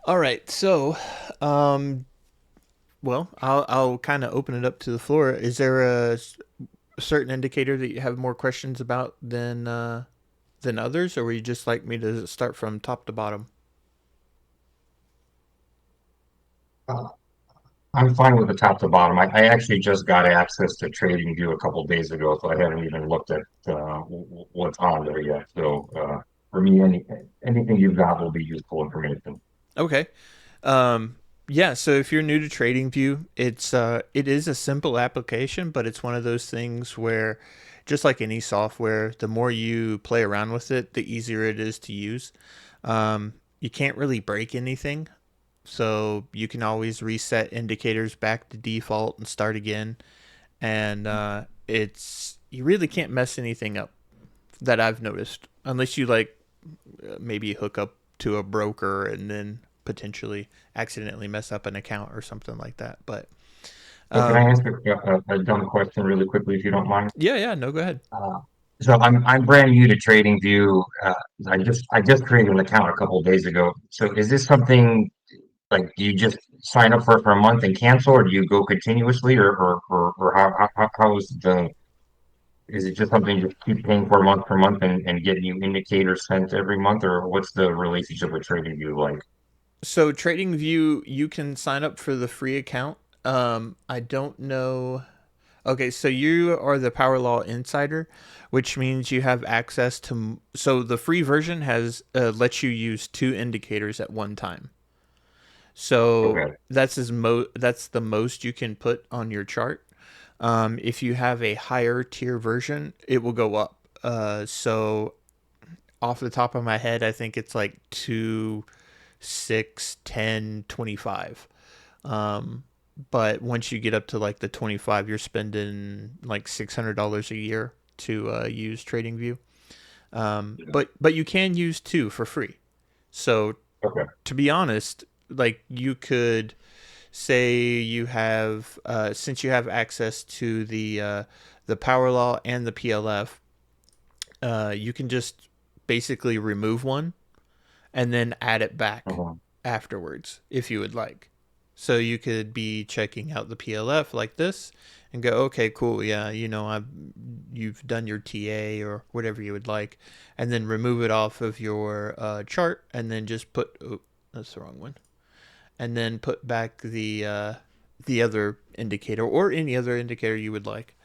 All right, so, um, well, I'll kind of open it up to the floor. Is there a certain indicator that you have more questions about than others, or would you just like me to start from top to bottom? Uh, I'm fine with the top to bottom. I actually just got access to TradingView a couple days ago, so I haven't even looked at what's on there yet. So for me, anything you've got will be useful information. Okay. Um, yeah. So if you're new to TradingView, it is a simple application, but it's one of those things where, just like any software, the more you play around with it, the easier it is to use. You can't really break anything. So you can always reset indicators back to default and start again. And it's you really can't mess anything up that I've noticed, unless you like maybe hook up to a broker and then potentially accidentally mess up an account or something like that. But So can I um, ask a dumb question really quickly, if you don't mind? yeah, yeah, no, go ahead. Uh, so I'm brand new to TradingView. I just created an account a couple days ago. So is this something like do you just sign up for a month and cancel, or do you go continuously, or how is the is it just something you keep paying for month per month and getting you indicators sent every month, or what's the relationship with TradingView like? So TradingView, you can sign up for the free account. I don't know. Okay, so you are the Power Law Insider, which means you have access to. So the free version has lets you use two indicators at one time. So Okay. that's the most you can put on your chart. If you have a higher tier version, it will go up. So off the top of my head, I think it's like 2, 6, 10, 25. Um, but once you get up to like the 25, you're spending like $600 a year to use TradingView. Yeah. But you can use two for free. So Okay. to be honest, like you could say you have since you have access to the power law and the PLF, you can just basically remove one and then add it back Uh-huh. afterwards if you would like. So you could be checking out the PLF like this and go, okay, cool, yeah, you've done your TA or whatever you would like, and then remove it off of your chart, and then just put, oh, that's the wrong one, and then put back the other indicator or any other indicator you would like.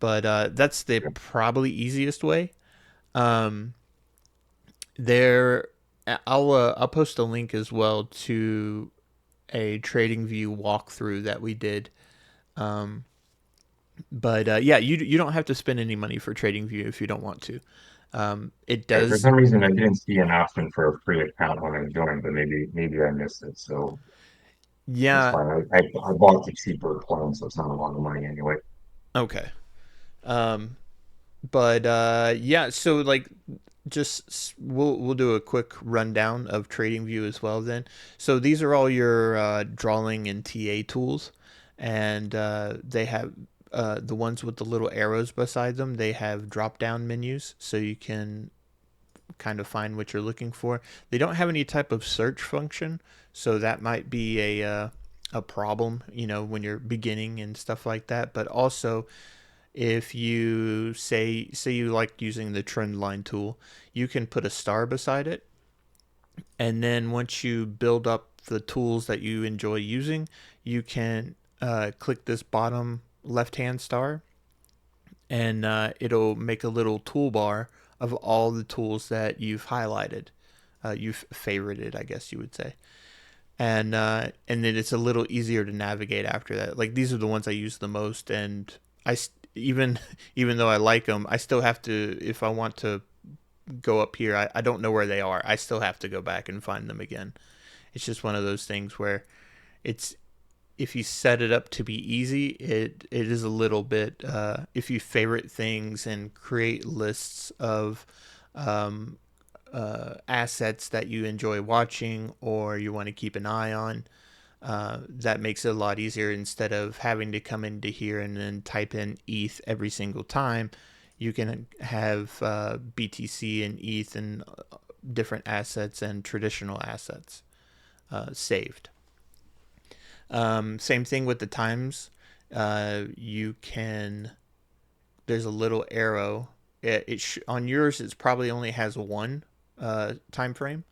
But that's the Yeah. probably easiest way. Um, there, I'll post a link as well to a TradingView walkthrough that we did. Um, but yeah, you don't have to spend any money for TradingView if you don't want to. It Okay. For does. some reason, I didn't see an option for a free account when I joined, but maybe I missed it. So that's Yeah. fine. I bought the cheaper plan, so it's not a lot of money anyway. Okay. Um, but yeah, so like just we'll do a quick rundown of TradingView as well then. So these are all your drawing and TA tools, and they have the ones with the little arrows beside them. They have drop down menus, so you can kind of find what you're looking for. They don't have any type of search function, so that might be a problem, when you're beginning and stuff like that. But also, if you say you like using the trend line tool, you can put a star beside it, and then once you build up the tools that you enjoy using, you can click this bottom left hand star, and it'll make a little toolbar of all the tools that you've highlighted, you've favorited, I guess you would say, and then it's a little easier to navigate after that. Like these are the ones I use the most, and even even though I like them, I still have to, if I want to go up here, I don't know where they are. I still have to go back and find them again. It's just one of those things where it's if you set it up to be easy, it is a little bit. If you favorite things and create lists of um, assets that you enjoy watching or you want to keep an eye on, that makes it a lot easier instead of having to come into here and then type in ETH every single time. You can have BTC and ETH and different assets and traditional assets. saved. Same thing with the times. You can There's a little arrow. On yours it's probably only has one time frame,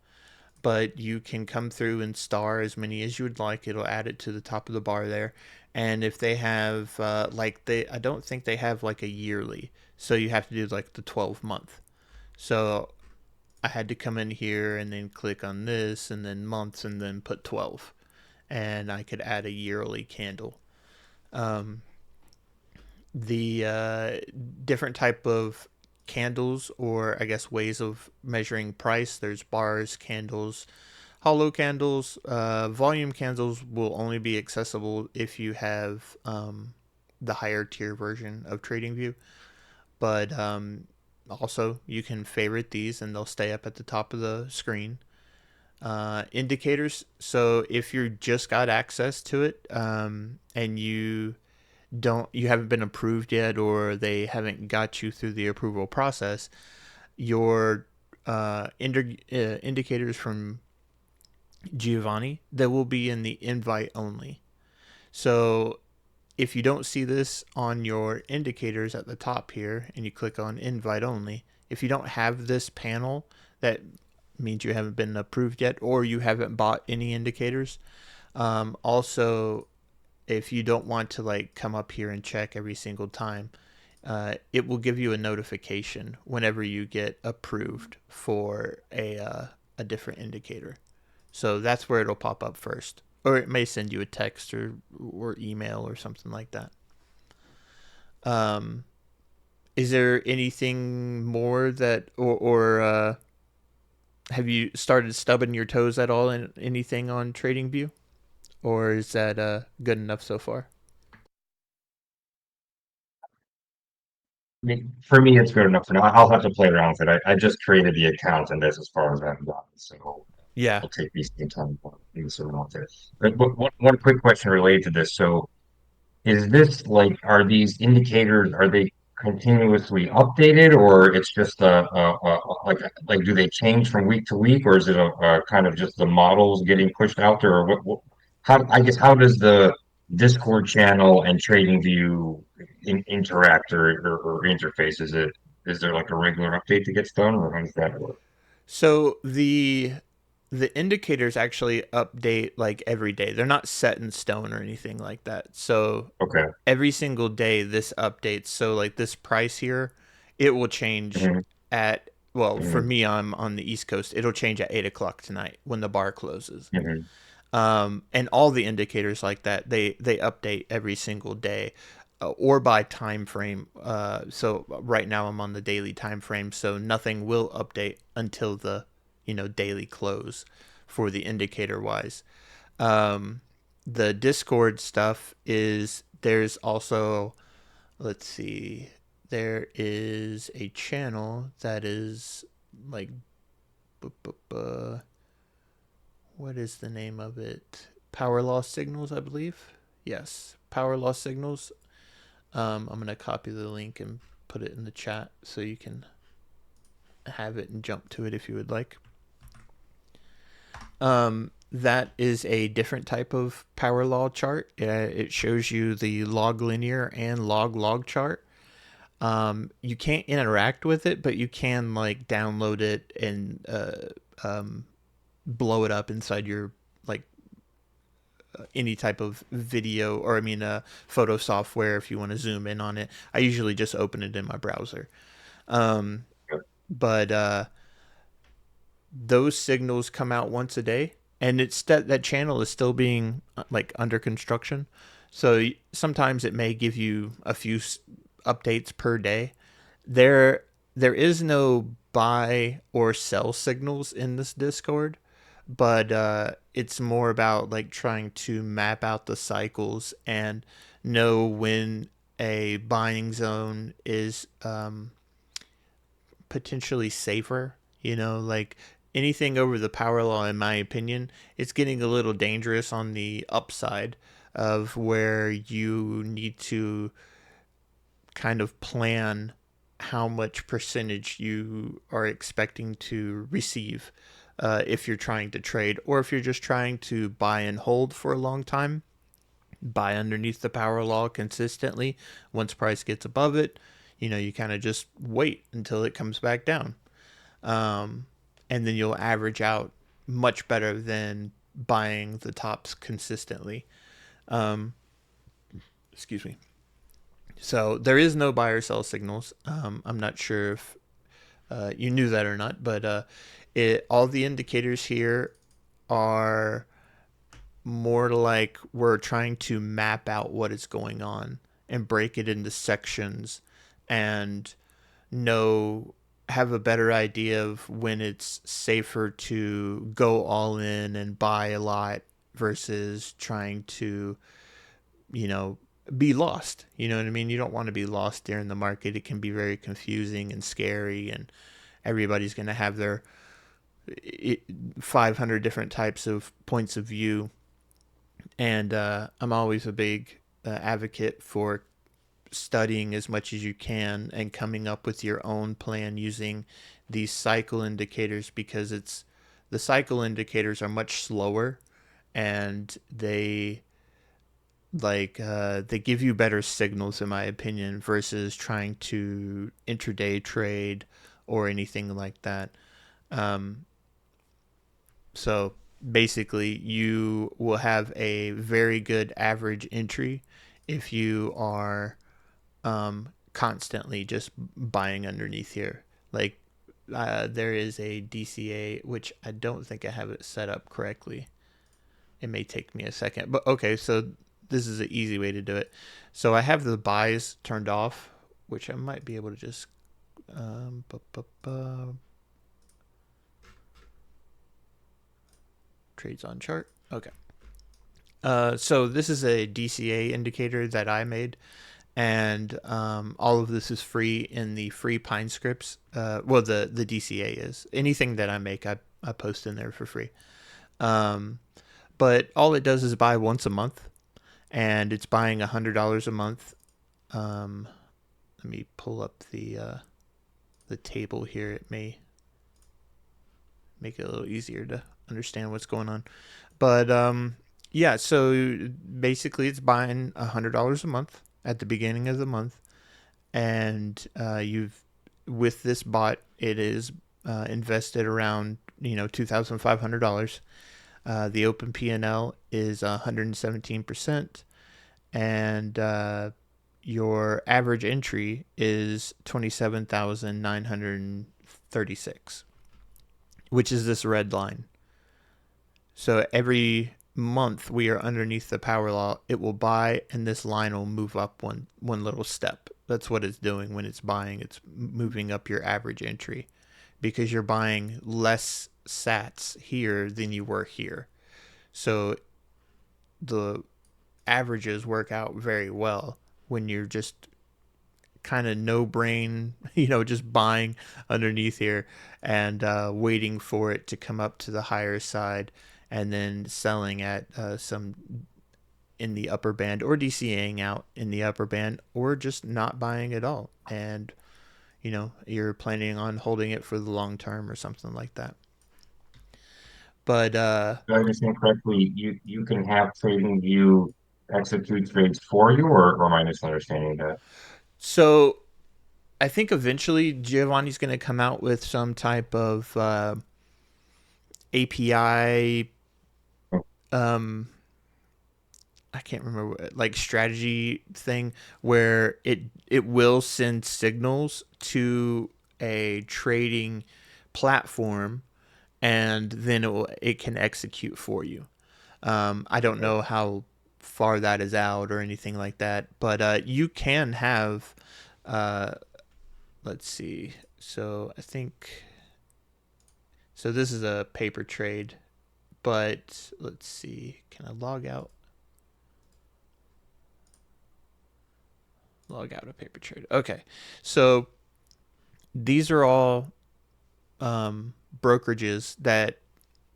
but you can come through and star as many as you would like. It'll add it to the top of the bar there. And if they have I don't think they have like a yearly, so you have to do like the 12-month. So I had to come in here and then click on this and then months and then put 12, and I could add a yearly candle. Um, the different type of candles, or I guess ways of measuring price. There's bars, candles, hollow candles. Volume candles will only be accessible if you have the higher tier version of TradingView. But also, you can favorite these and they'll stay up at the top of the screen. Indicators. So if you just got access to it and you haven't been approved yet, or they haven't got you through the approval process, your indicators from Giovanni that will be in the invite only. So if you don't see this on your indicators at the top here and you click on invite only, if you don't have this panel, that means you haven't been approved yet or you haven't bought any indicators. Also, if you don't want to like come up here and check every single time, it will give you a notification whenever you get approved for a different indicator. So that's where it'll pop up first, or it may send you a text or email or something like that. Um, is there anything more that or have you started stubbing your toes at all in anything on TradingView, or is that good enough so far? For me, it's good enough for now. I'll have to play around with it. I just created the account, and that's as far as I've gotten. So Yeah. it'll take me some time to mess around with it. But one quick question related to this. So is this like, are these indicators, are they continuously updated, or it's just like, do they change from week to week, or is it a kind of just the models getting pushed out there, or how, I guess, how does the Discord channel and TradingView interact or interface? Is there like a regular update that gets done, or how does that work? So the indicators actually update like every day. They're not set in stone or anything like that. So Okay. every single day this updates. So like this price here, it will change Hmm. at, well, for Hmm. me, I'm on the East Coast. It'll change at 8 o'clock tonight when the bar closes. Hmm. And all the indicators like that, they update every single day, or by time frame. So right now I'm on the daily time frame, so nothing will update until the daily close for the indicator wise. Um, the Discord stuff is there's also, let's see, there is a channel that is like what is the name of it? Power loss signals, I believe. Yes, power loss signals. I'm gonna copy the link and put it in the chat so you can have it and jump to it if you would like. That is a different type of power law chart. It shows you the log linear and log chart. You can't interact with it, but you can like download it and blow it up inside your like any type of video, or I mean photo software if you want to zoom in on it. I usually just open it in my browser. Um, but those signals come out once a day, and it's that channel is still being like under construction. So sometimes it may give you a few updates per day. There there is no buy or sell signals in this Discord, but it's more about like trying to map out the cycles and know when a buying zone is potentially safer. Like anything over the power law, in my opinion, it's getting a little dangerous on the upside of where you need to kind of plan how much percentage you are expecting to receive if you're trying to trade, or if you're just trying to buy and hold for a long time, buy underneath the power law consistently. Once price gets above it, you kind of just wait until it comes back down. And then you'll average out much better than buying the tops consistently. Excuse me. So there is no buy or sell signals. I'm not sure if you knew that or not, but all the indicators here are more like we're trying to map out what is going on and break it into sections and know have a better idea of when it's safer to go all in and buy a lot versus trying to, you know, be lost. You know what I mean? You don't want to be lost during the market. It can be very confusing and scary, and everybody's going to have their 500 different types of points of view. And I'm always a big advocate for studying as much as you can and coming up with your own plan using these cycle indicators, because it's the cycle indicators are much slower, and they give you better signals in my opinion versus trying to intraday trade or anything like that. So basically, you will have a very good average entry if you are constantly just buying underneath here. Like there is a DCA, which I don't think I have it set up correctly. It may take me a second, but okay. So this is an easy way to do it. So I have the buys turned off, which I might be able to just um, bu- bu- bu- trades on chart. Okay. So this is a DCA indicator that I made, and all of this is free in the free Pine scripts. Well, the DCA is anything that I make, I post in there for free. Um, but all it does is buy once a month, and it's buying $100 a month. Um, Let me pull up the table here. It may make it a little easier to understand what's going on. But yeah, so basically, it's buying $100 a month at the beginning of the month, and you've with this bot, it is invested around $2,500. The open P&L is 117%, and your average entry is 27,936, which is this red line. So every month we are underneath the power law, it will buy, and this line will move up one little step. That's what it's doing when it's buying. It's moving up your average entry because you're buying less sats here than you were here. So the averages work out very well when you're just kind of no brain, just buying underneath here and waiting for it to come up to the higher side and then selling at some in the upper band, or DCAing out in the upper band, or just not buying at all. And, you're planning on holding it for the long term or something like that. But Do I understand correctly? You can have TradingView execute trades for you, or am I misunderstanding that? so I think eventually Giovanni's going to come out with some type of API. I can't remember, like, strategy thing where it will send signals to a trading platform, and then it can execute for you. I don't Okay. know how far that is out or anything like that, but you can have. Uh, let's see. So I think so. This is a paper trade, but let's see. Can I log out? Log out of paper trade. Okay, so these are all brokerages that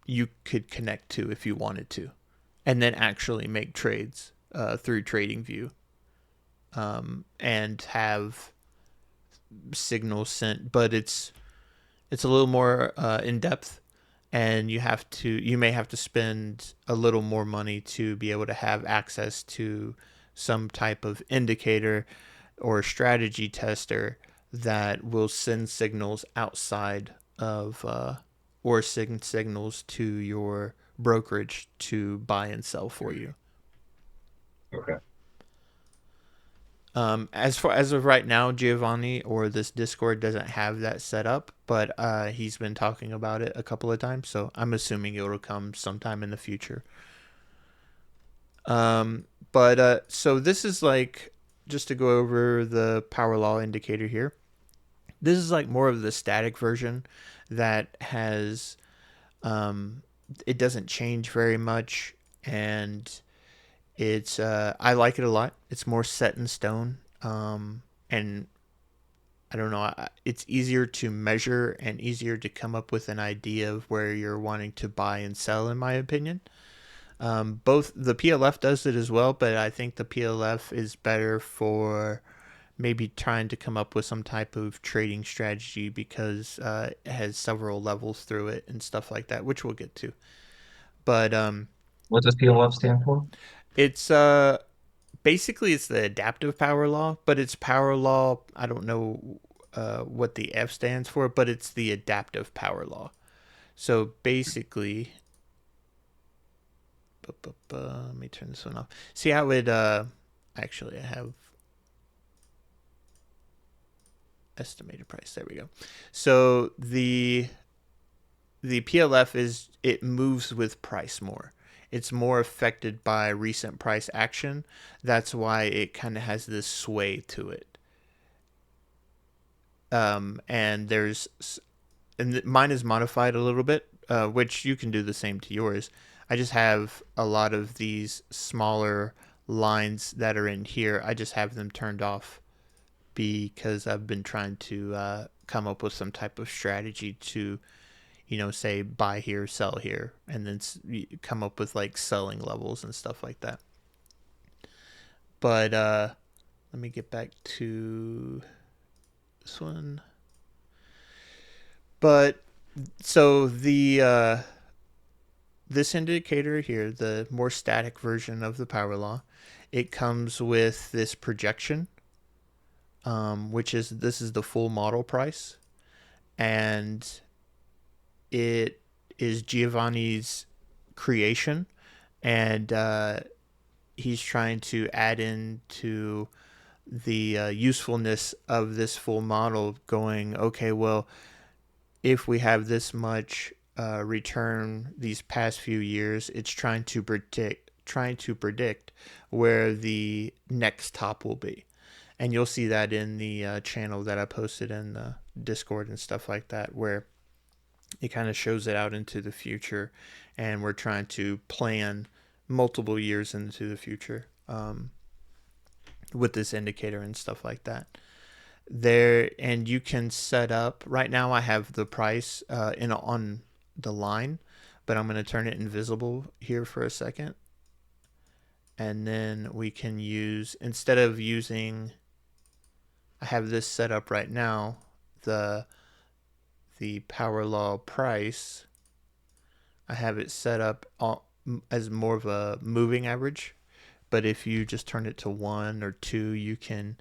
you could connect to if you wanted to, and then actually make trades through TradingView, and have signals sent. But it's a little more in depth, and you may have to spend a little more money to be able to have access to some type of indicator or strategy tester that will send signals outside of or send signals to your brokerage to buy and sell for you. Okay. As far as of right now, Giovanni or this Discord doesn't have that set up, but he's been talking about it a couple of times, so I'm assuming it'll come sometime in the future. But so this is like, just to go over the power law indicator here. This is like more of the static version that has it doesn't change very much, and it's I like it a lot. It's more set in stone, and I don't know. It's easier to measure and easier to come up with an idea of where you're wanting to buy and sell, in my opinion. Both the PLF does it as well, but I think the PLF is better for maybe trying to come up with some type of trading strategy because it has several levels through it and stuff like that, which we'll get to. But What does PLF stand for? it's basically it's the adaptive power law, but it's power law. I don't know what the F stands for, but it's the adaptive power law. So basically, let me turn this one off. See how it actually I have estimated price. There we go. So the PLF is it moves with price more. It's more affected by recent price action. That's why it kind of has this sway to it. And there's and mine is modified a little bit, which you can do the same to yours. I just have a lot of these smaller lines that are in here. I just have them turned off because I've been trying to come up with some type of strategy to, say buy here, sell here, and then come up with like selling levels and stuff like that. But let me get back to this one. But so the this indicator here, the more static version of the power law, it comes with this projection, which is this is the full model price, and it is Giovanni's creation, and he's trying to add into the usefulness of this full model. Going, okay, well, if we have this much return these past few years, it's trying to predict where the next top will be. And you'll see that in the channel that I posted in the Discord and stuff like that, where it kind of shows it out into the future, and we're trying to plan multiple years into the future with this indicator and stuff like that. There, and you can set up. Right now, I have the price in on the line, but I'm going to turn it invisible here for a second, and then we can use, instead of using, I have this set up right now, the power law price. I have it set up as more of a moving average, but if you just turn it to 1 or 2, you can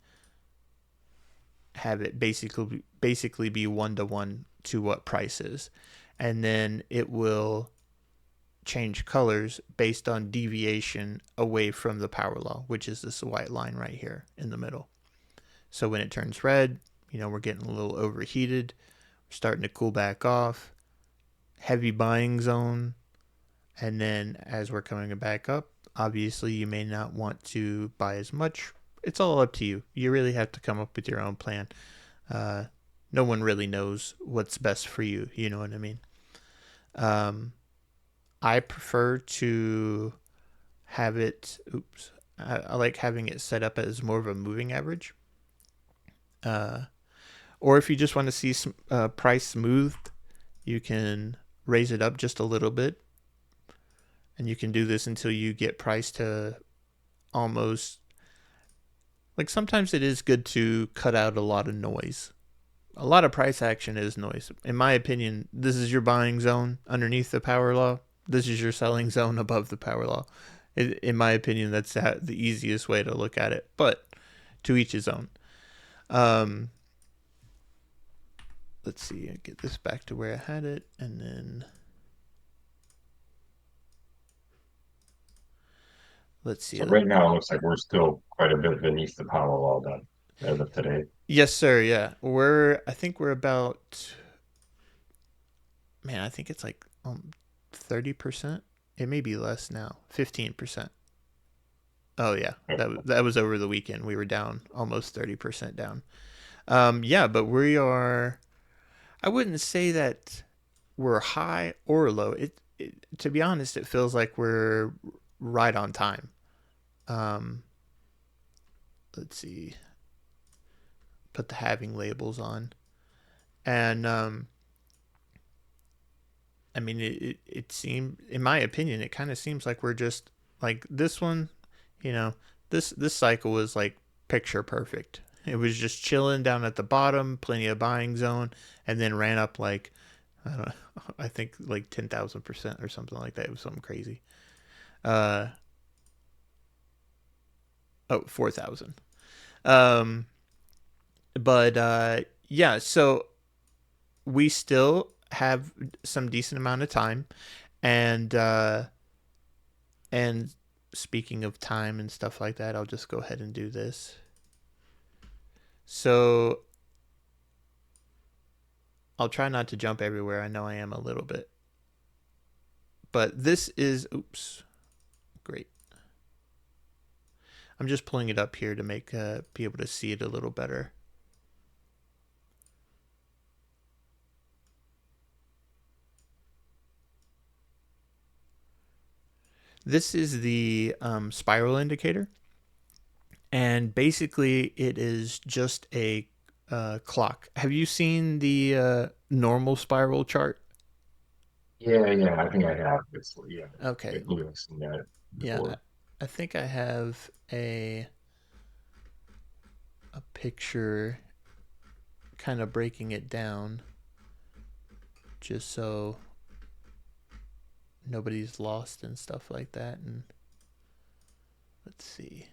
have it basically be 1-to-1 to what price is, and then it will change colors based on deviation away from the power law, which is this white line right here in the middle. So when it turns red, we're getting a little overheated, we're starting to cool back off, heavy buying zone, and then as we're coming back up, obviously you may not want to buy as much. It's all up to you. You really have to come up with your own plan. No one really knows what's best for you. You know what I mean? I prefer to have it. Oops. I like having it set up as more of a moving average. Or if you just want to see some price smoothed, you can raise it up just a little bit, and you can do this until you get price to almost, like, sometimes it is good to cut out a lot of noise. A lot of price action is noise. In my opinion, this is your buying zone underneath the power law. This is your selling zone above the power law. In my opinion, that's the easiest way to look at it. But to each his own. Um, let's see. I get this back to where I had it, and then let's see. So right now, it looks like we're still quite a bit beneath the power law then, as of today. Yes, sir. Yeah, we're. I think we're about. Man, I think it's like 30%. It may be less now. 15%. Oh yeah, that was over the weekend. We were down almost 30% down. Yeah, but we are. I wouldn't say that we're high or low. To be honest, it feels like we're right on time. Um, let's see. Put the having labels on, and I mean, it seemed, in my opinion, it kind of seems like we're just like this one. You know, this cycle was like picture perfect. It was just chilling down at the bottom, plenty of buying zone, and then ran up like I don't know, I think like 10,000% or something like that. It was something crazy. Uh, oh, 4,000. Um, but yeah, so we still have some decent amount of time, and and speaking of time and stuff like that, I'll just go ahead and do this. So I'll try not to jump everywhere. I know I am a little bit. But this is, oops, great. I'm just pulling it up here to make be able to see it a little better. This is the spiral indicator, and basically it is just a clock. Have you seen the normal spiral chart? Yeah, yeah, I think I have. It's yeah, I Okay, believe I've seen that yeah, before. I think I have a picture kind of breaking it down just so nobody's lost and stuff like that. And let's see,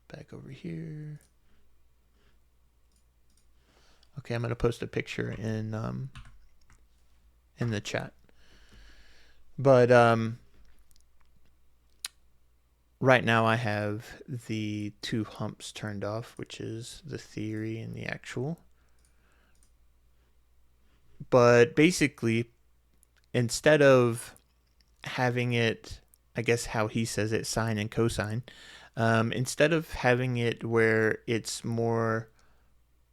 back over here. Okay, I'm gonna post a picture in the chat. But right now I have the two humps turned off, which is the theory and the actual. But basically, instead of having it, I guess how he says it, sine and cosine, instead of having it where it's more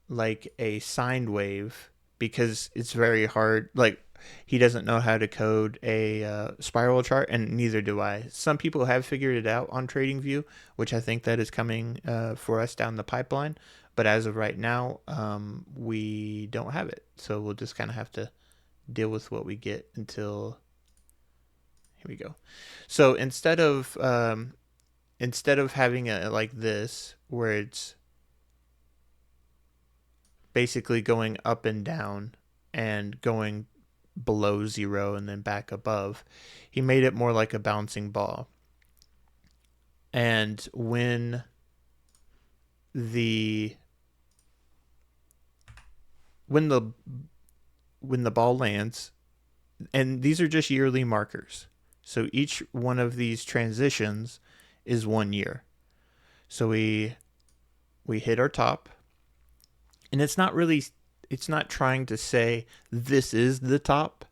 like a sine wave, because it's very hard, like he doesn't know how to code a spiral chart, and neither do I. Some people have figured it out on TradingView, which I think that is coming for us down the pipeline. But as of right now, we don't have it, so we'll just kind of have to deal with what we get until here we go. So instead of having it like this, where it's basically going up and down and going below zero and then back above, he made it more like a bouncing ball. And the when the when the ball lands, and these are just yearly markers. So each one of these transitions is 1 year. So we hit our top, and it's not trying to say this is the top.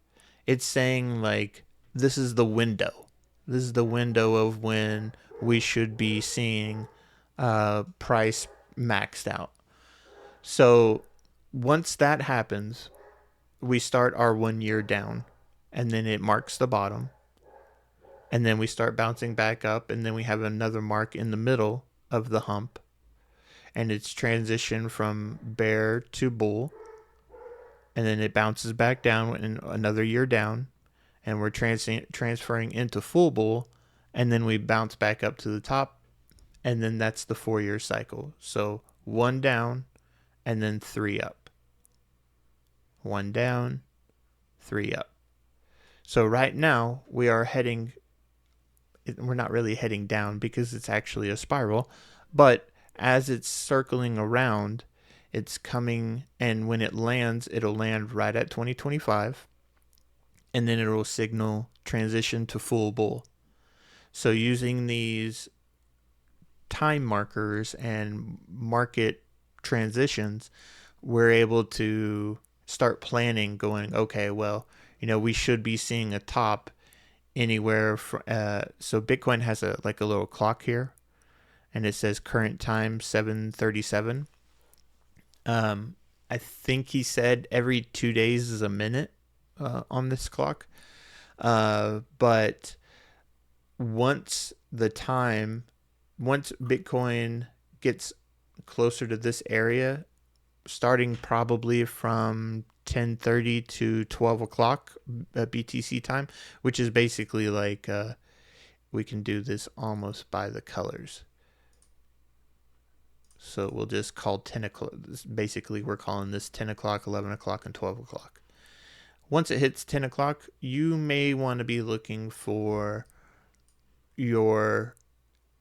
It's saying like this is the window. This is the window of when we should be seeing price maxed out. So once that happens, we start our 1 year down, and then it marks the bottom, and then we start bouncing back up, and then we have another mark in the middle of the hump, and it's transition from bear to bull, and then it bounces back down in another year down, and we're transferring into full bull, and then we bounce back up to the top, and then that's the 4 year cycle. So one down, and then three up. one down, three up. So right now we're not really heading down because it's actually a spiral, but as it's circling around, it's coming, and when it lands, it'll land right at 2025, and then it'll signal transition to full bull. So using these time markers and market transitions, we're able to start planning, going, okay, well, we should be seeing a top anywhere from, so Bitcoin has a little clock here, and it says current time 7:37. um I think he said every 2 days is a minute on this clock. But once the time once Bitcoin gets closer to this area, starting probably from 10:30 to 12 o'clock BTC time, which is basically like, we can do this almost by the colors. So we'll just call 10 o'clock. Basically, we're calling this 10 o'clock, 11 o'clock, and 12 o'clock. Once it hits 10 o'clock, you may want to be looking for your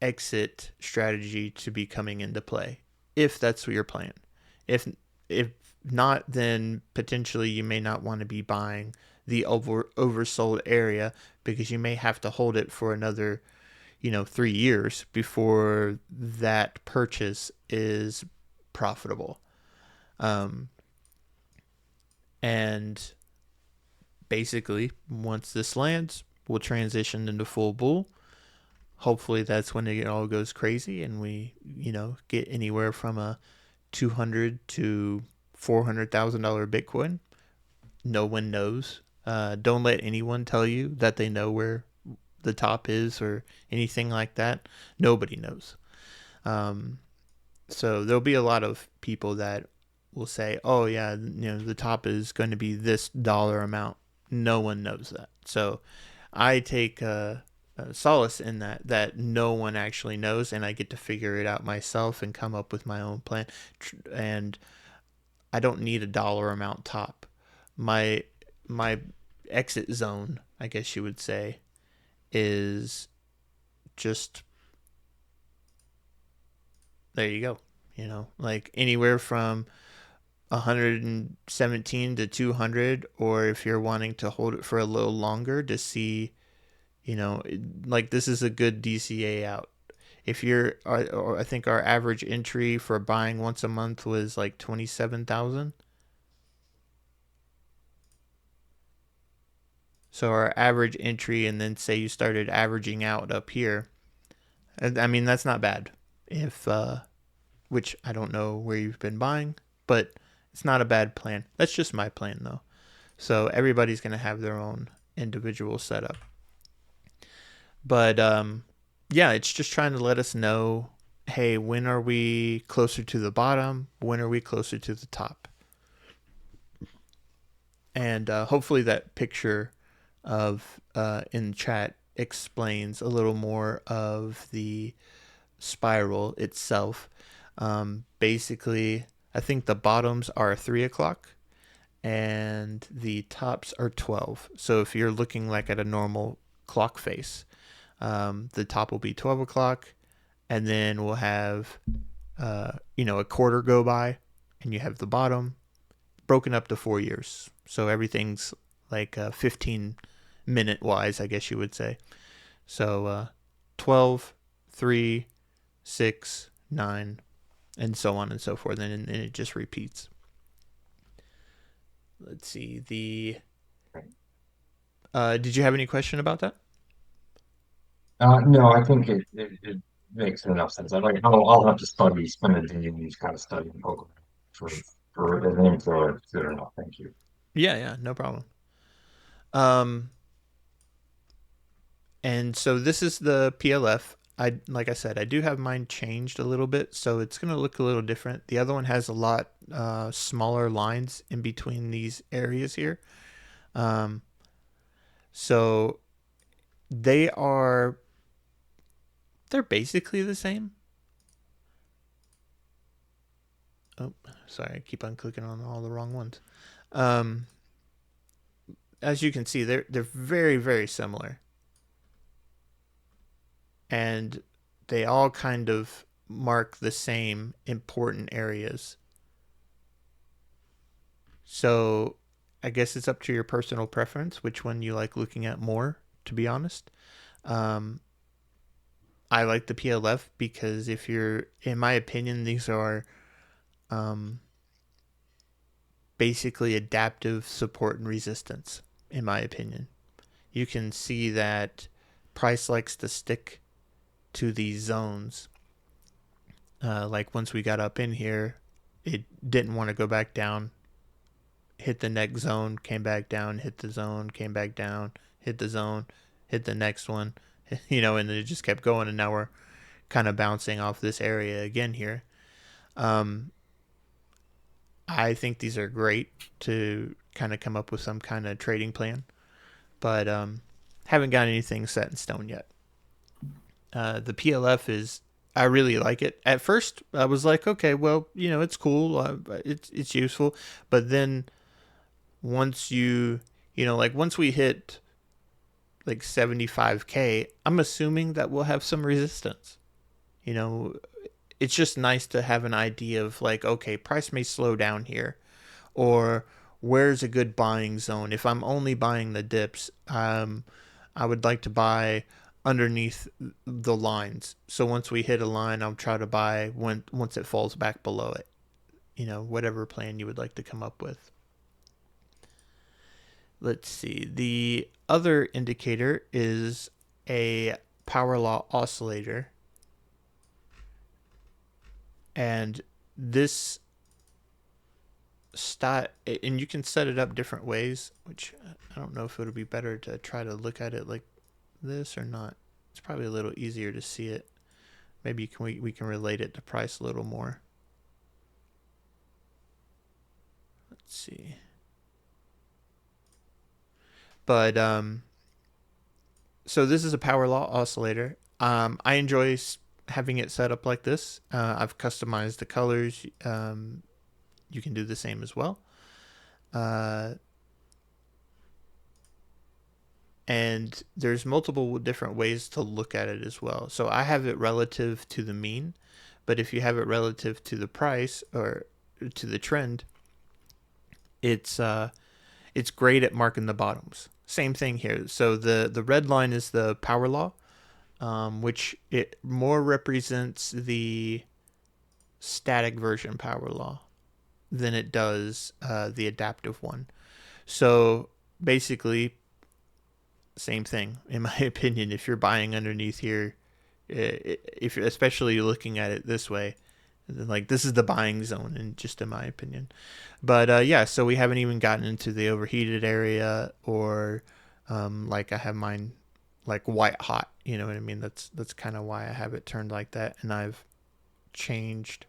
exit strategy to be coming into play, if that's your plan. If not, then potentially you may not want to be buying the oversold area, because you may have to hold it for another 3 years before that purchase is profitable. um, and basically, once this lands, we'll transition into full bull. Hopefully that's when it all goes crazy and we get anywhere from a 200 to $400,000 Bitcoin. No one knows. Don't let anyone tell you that they know where the top is or anything like that. Nobody knows. Um, so there'll be a lot of people that will say, "Oh yeah, the top is going to be this dollar amount." No one knows that. So I take solace in that no one actually knows, and I get to figure it out myself and come up with my own plan. And I don't need a dollar amount top. My exit zone, I guess you would say, is just, there you go. Like anywhere from 117 to 200, or if you're wanting to hold it for a little longer to see, like this is a good DCA out. If you're, or I think our average entry for buying once a month was like 27,000. So our average entry, and then say you started averaging out up here. I mean, that's not bad. If which I don't know where you've been buying, but it's not a bad plan. That's just my plan though. So everybody's gonna have their own individual setup. But yeah, it's just trying to let us know, hey, when are we closer to the bottom? When are we closer to the top? And hopefully that picture of in chat explains a little more of the spiral itself. Basically, I think the bottoms are 3 o'clock and the tops are 12. So if you're looking like at a normal clock face, the top will be 12 o'clock, and then we'll have, a quarter go by, and you have the bottom broken up to 4 years. So everything's like 15-minute wise, I guess you would say. So 12, 3, 6, 9, and so on and so forth. And it just repeats. Let's see. Did you have any question about that? No, I think it makes enough sense. I'll have to spend a day in these kind of studying program for the name for it. Good enough. Thank you. Yeah, yeah, no problem. Um, and so this is the PLF. Like I said, I do have mine changed a little bit, so it's gonna look a little different. The other one has a lot smaller lines in between these areas here. Um, so they are they're basically the same. Oh, sorry, I keep on clicking on all the wrong ones. Um, as you can see, they're very very similar, and they all kind of mark the same important areas. So I guess it's up to your personal preference which one you like looking at more. To be honest, um, I like the PLF because if you're, in my opinion, these are um, basically adaptive support and resistance. In my opinion, you can see that price likes to stick to these zones. Like once we got up in here, it didn't want to go back down. Hit the next zone, came back down, hit the zone, came back down, hit the zone, hit the next one, and it just kept going. And now we're kind of bouncing off this area again here. Um, I think these are great to kind of come up with some kind of trading plan, but haven't got anything set in stone yet. The PLF is, I really like it. At first, I was like, okay, well, it's cool, it's useful, but then once like once we hit like 75K, I'm assuming that we'll have some resistance. You know, it's just nice to have an idea of like, okay, price may slow down here, or where's a good buying zone. If I'm only buying the dips, I would like to buy underneath the lines. So once we hit a line, I'll try to buy once it falls back below it. Whatever plan you would like to come up with. Let's see. The other indicator is a power law oscillator. And this and you can set it up different ways, which I don't know if it would be better to try to look at it like this or not. It's probably a little easier to see it. Maybe we can relate it to price a little more. Let's see. But so this is a power law oscillator. I enjoy having it set up like this. I've customized the colors. You can do the same as well. Uh, and there's multiple different ways to look at it as well. So I have it relative to the mean, but if you have it relative to the price or to the trend, it's great at marking the bottoms. Same thing here. So the red line is the power law, which it more represents the static version power law than it does the adaptive one. So basically, same thing in my opinion. If you're buying underneath here, if you're especially looking at it this way, like this is the buying zone, and just in my opinion. But yeah, so we haven't even gotten into the overheated area, or like I have mine like white hot. You know what I mean? That's kind of why I have it turned like that, and I've changed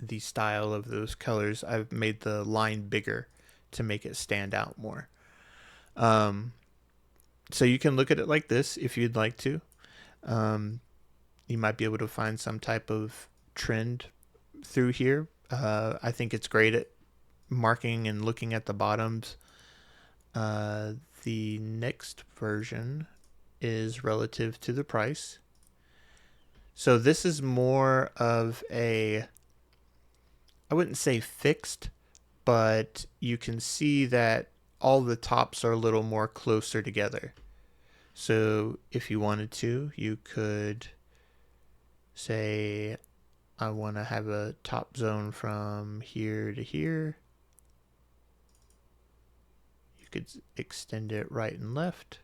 the style of those colors. I've made the line bigger to make it stand out more. Um, so you can look at it like this if you'd like to. Um, you might be able to find some type of trend through here. I think it's great at marking and looking at the bottoms. The next version is relative to the price. So this is more of I wouldn't say fixed, but you can see that all the tops are a little more closer together. So if you wanted to, you could say, I want to have a top zone from here to here. You could extend it right and left.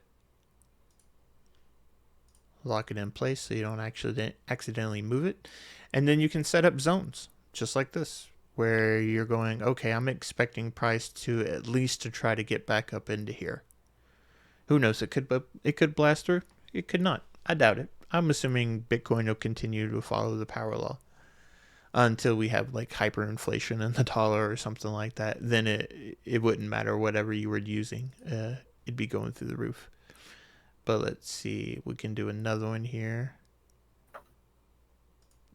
Lock it in place so you don't actually accidentally move it. And then you can set up zones just like this, where you're going, okay, I'm expecting price to at least to try to get back up into here. Who knows? It could blast through. It could not. I doubt it. I'm assuming Bitcoin will continue to follow the power law until we have like hyperinflation in the dollar or something like that. Then it wouldn't matter whatever you were using. It'd be going through the roof. But let's see. We can do another one here.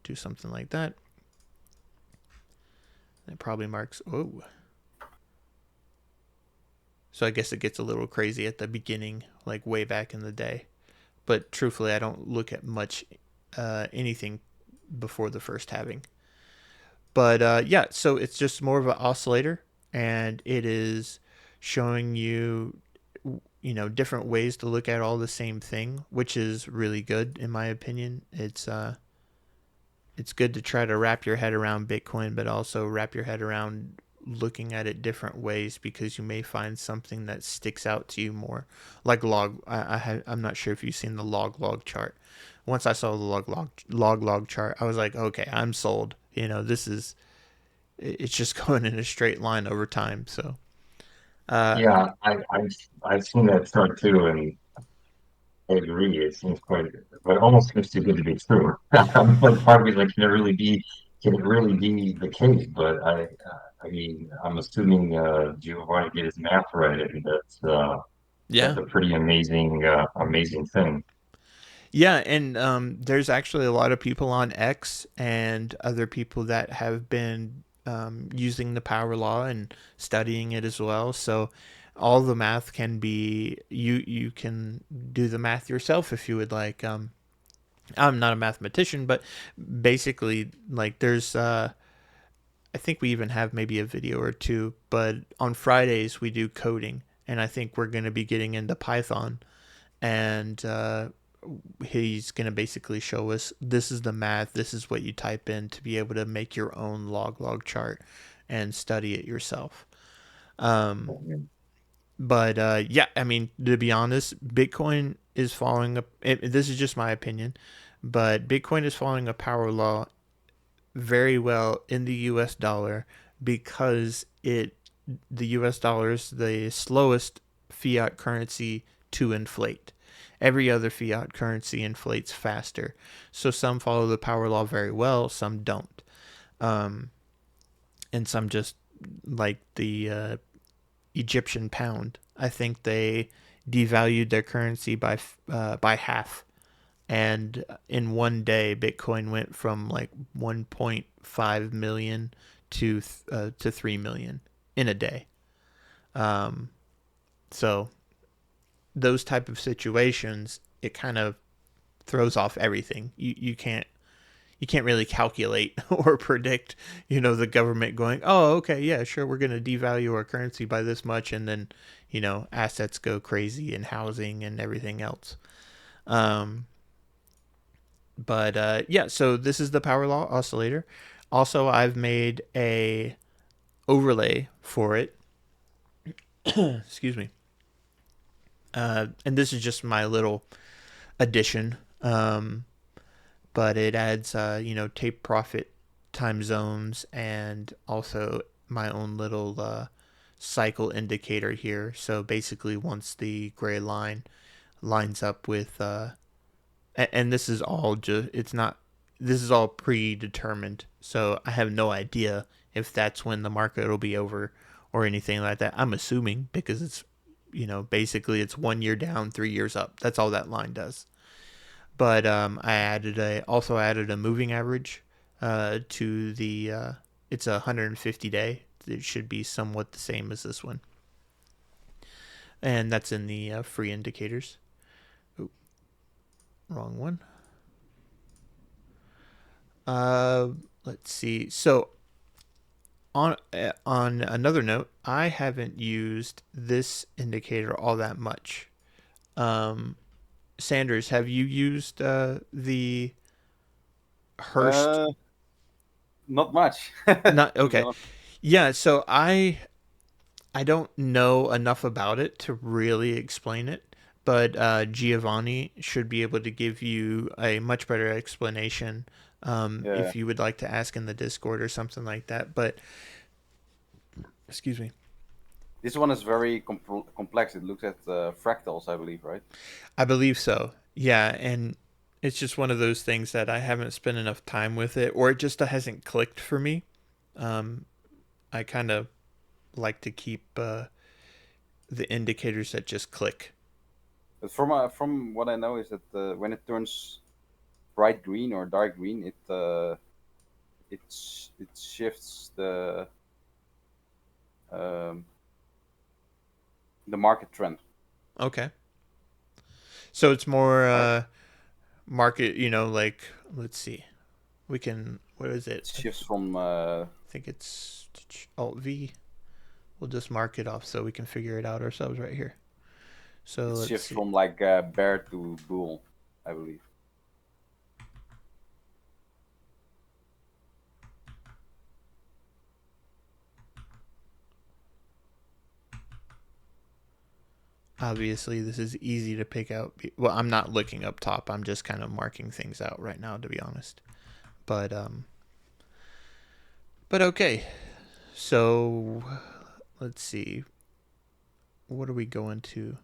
Do something like that. It probably marks. Oh. So I guess it gets a little crazy at the beginning, like way back in the day. But truthfully, I don't look at much anything before the first halving. But yeah, so it's just more of an oscillator, and it is showing you, different ways to look at all the same thing, which is really good in my opinion. It's good to try to wrap your head around Bitcoin, but also wrap your head around looking at it different ways because you may find something that sticks out to you more. Like log, I'm not sure if you've seen the log chart. Once I saw the log chart, I was like, okay, I'm sold. This is it's just going in a straight line over time. So, uh, Yeah, I've seen that chart too, and I agree. It seems quite, but it almost seems too good to be true. I'm like part of me is like, can it really be the case? But I mean, I'm assuming Giovanni did his math right, and that's yeah, a pretty amazing thing. yeah, and there's actually a lot of people on X and other people that have been using the power law and studying it as well. So all the math can be you can do the math yourself if you would like. I'm not a mathematician, but basically, like there's I think we even have maybe a video or two. But on Fridays we do coding, and I think we're going to be getting into Python and he's going to basically show us this is the math, this is what you type in to be able to make your own log chart and study it yourself. Um, but yeah, I mean, to be honest, Bitcoin is following a. This is just my opinion, but Bitcoin is following a power law very well in the U.S. dollar because the U.S. dollar is the slowest fiat currency to inflate. Every other fiat currency inflates faster. So some follow the power law very well, some don't. Um, and some just like the Egyptian pound. I think they devalued their currency by half, and in one day, Bitcoin went from like 1.5 million to 3 million in a day. Um, so those type of situations, it kind of throws off everything. You can't really calculate or predict, the government going, oh, okay, yeah, sure, we're going to devalue our currency by this much, and then, assets go crazy in housing and everything else. Um, but yeah, so this is the power law oscillator. Also, I've made a overlay for it. Excuse me. And this is just my little addition. But it adds tape profit time zones and also my own little cycle indicator here. So basically, once the gray line lines up with and this is all just it's not this is all predetermined. So I have no idea if that's when the market will be over or anything like that. I'm assuming because it's basically it's 1 year down, 3 years up. That's all that line does. But I also added a moving average to the it's a 150 day. It should be somewhat the same as this one, and that's in the free indicators. Ooh, wrong one. Uh, let's see. So on another note, I haven't used this indicator all that much. Um, Sanders, have you used the Hearst? Uh, Not much, Not to be okay. honest. Yeah, so I don't know enough about it to really explain it, but Giovanni should be able to give you a much better explanation Yeah, if you would like to ask in the Discord or something like that. But excuse me, this one is very complex. It looks at fractals, I believe, right? I believe so. Yeah, and it's just one of those things that I haven't spent enough time with it, or it just hasn't clicked for me. Um, I kind of like to keep the indicators that just click. But from what I know is that when it turns bright green or dark green, it shifts the um, the market trend. Okay. So it's more Right. market, like, let's see. We can, what is it? It shifts from I think it's Alt V. We'll just mark it off so we can figure it out ourselves right here. So let's see. like bear to bull, I believe. Obviously, this is easy to pick out. Well, I'm not looking up top. I'm just kind of marking things out right now, to be honest. But okay. So let's see. What are we going to?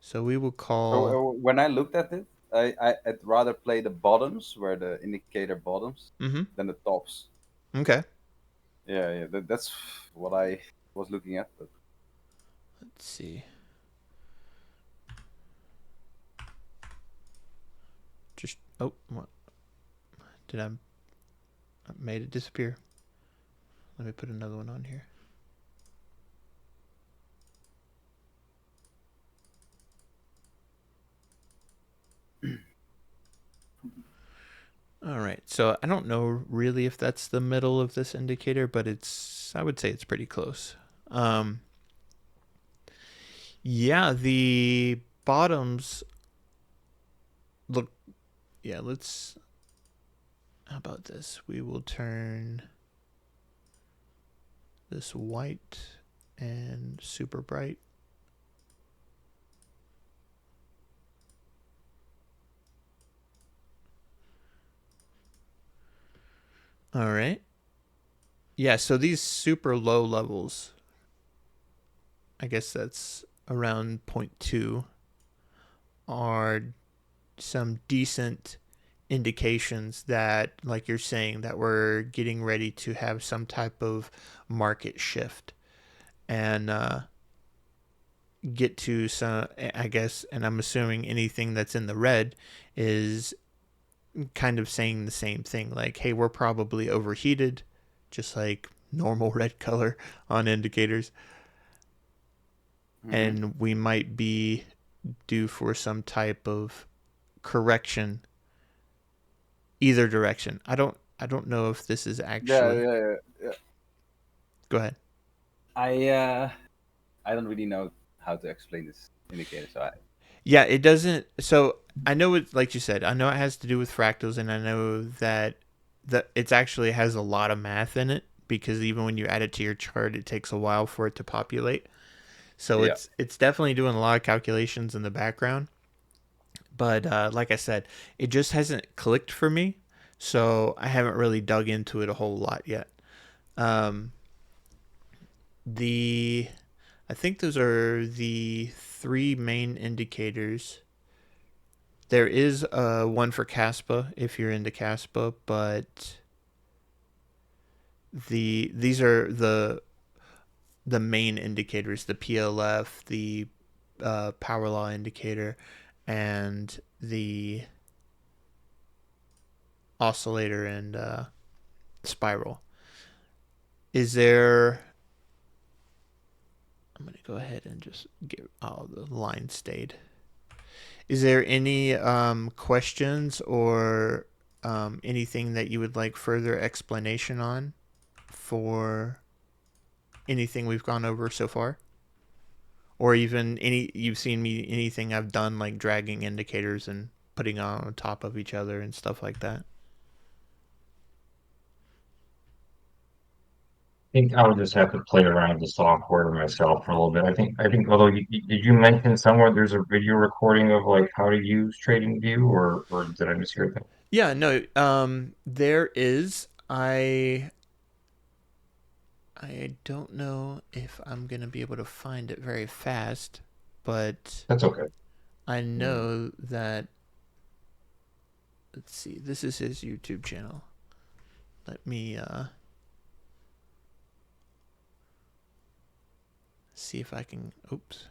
So we will So call. when I looked at it, I'd rather play the bottoms, where the indicator bottoms, Mm-hmm. than the tops. Okay. Yeah, that's what I was looking at. But Let's see. Just what did I made it disappear? Let me put another one on here. All right. So I don't know really if that's the middle of this indicator, but I would say it's pretty close. Yeah, the bottoms look, yeah, how about this? We will turn this white and super bright. All right. Yeah, so these super low levels, I guess that's around 0.2, are some decent indications that, like you're saying, that we're getting ready to have some type of market shift and get to some, I guess, and I'm assuming anything that's in the red is kind of saying the same thing, like, hey, we're probably overheated, just like normal red color on indicators, mm-hmm. and we might be due for some type of correction either direction. I don't know if this is yeah, actually. yeah, yeah, yeah. Go ahead. I don't really know how to explain this indicator. So Yeah, it doesn't. So I know it, like you said, I know it has to do with fractals, and I know that it actually has a lot of math in it because even when you add it to your chart, it takes a while for it to populate. So yeah. it's definitely doing a lot of calculations in the background. But like I said, it just hasn't clicked for me, so I haven't really dug into it a whole lot yet. Um, the I think those are the three main indicators. There is one for Caspa if you're into Caspa, but these are the main indicators: the PLF, the power law indicator, and the oscillator and spiral. Is there? I'm gonna go ahead and just get all the lines stayed. Is there any questions or anything that you would like further explanation on for anything we've gone over so far? Or even you've seen me anything I've done like dragging indicators and putting on top of each other and stuff like that? Think I would just have to play around with the software myself for a little bit. I think although did you mention somewhere there's a video recording of like how to use TradingView or did I mishear that? Yeah, no, there is. I don't know if I'm gonna be able to find it very fast, but That's okay. I Mm. know that. Let's see. This is his YouTube channel. Let me see if I can. Oops,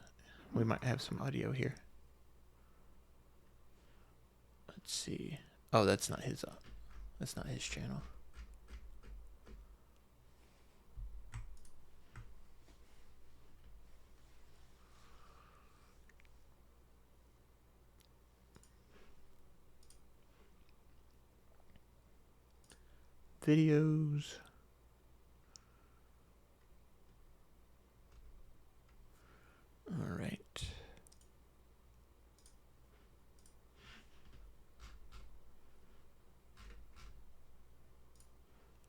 we might have some audio here. Let's see. Oh, that's not his. That's not his channel. videos. All right.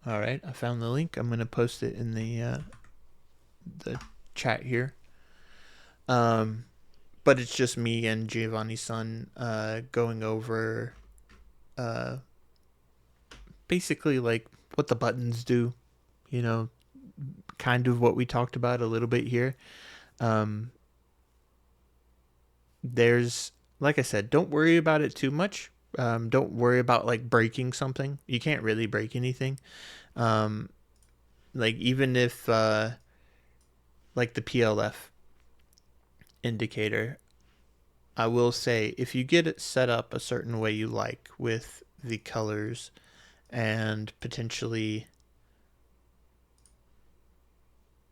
All right, I found the link. I'm gonna post it in the chat here. But it's just me and Giovanni's son going over basically like what the buttons do. You know, kind of what we talked about a little bit here. Um, there's, like I said, don't worry about it too much. Don't worry about like breaking something. You can't really break anything. Um, like even if like the PLF indicator, I will say if you get it set up a certain way you like with the colors and potentially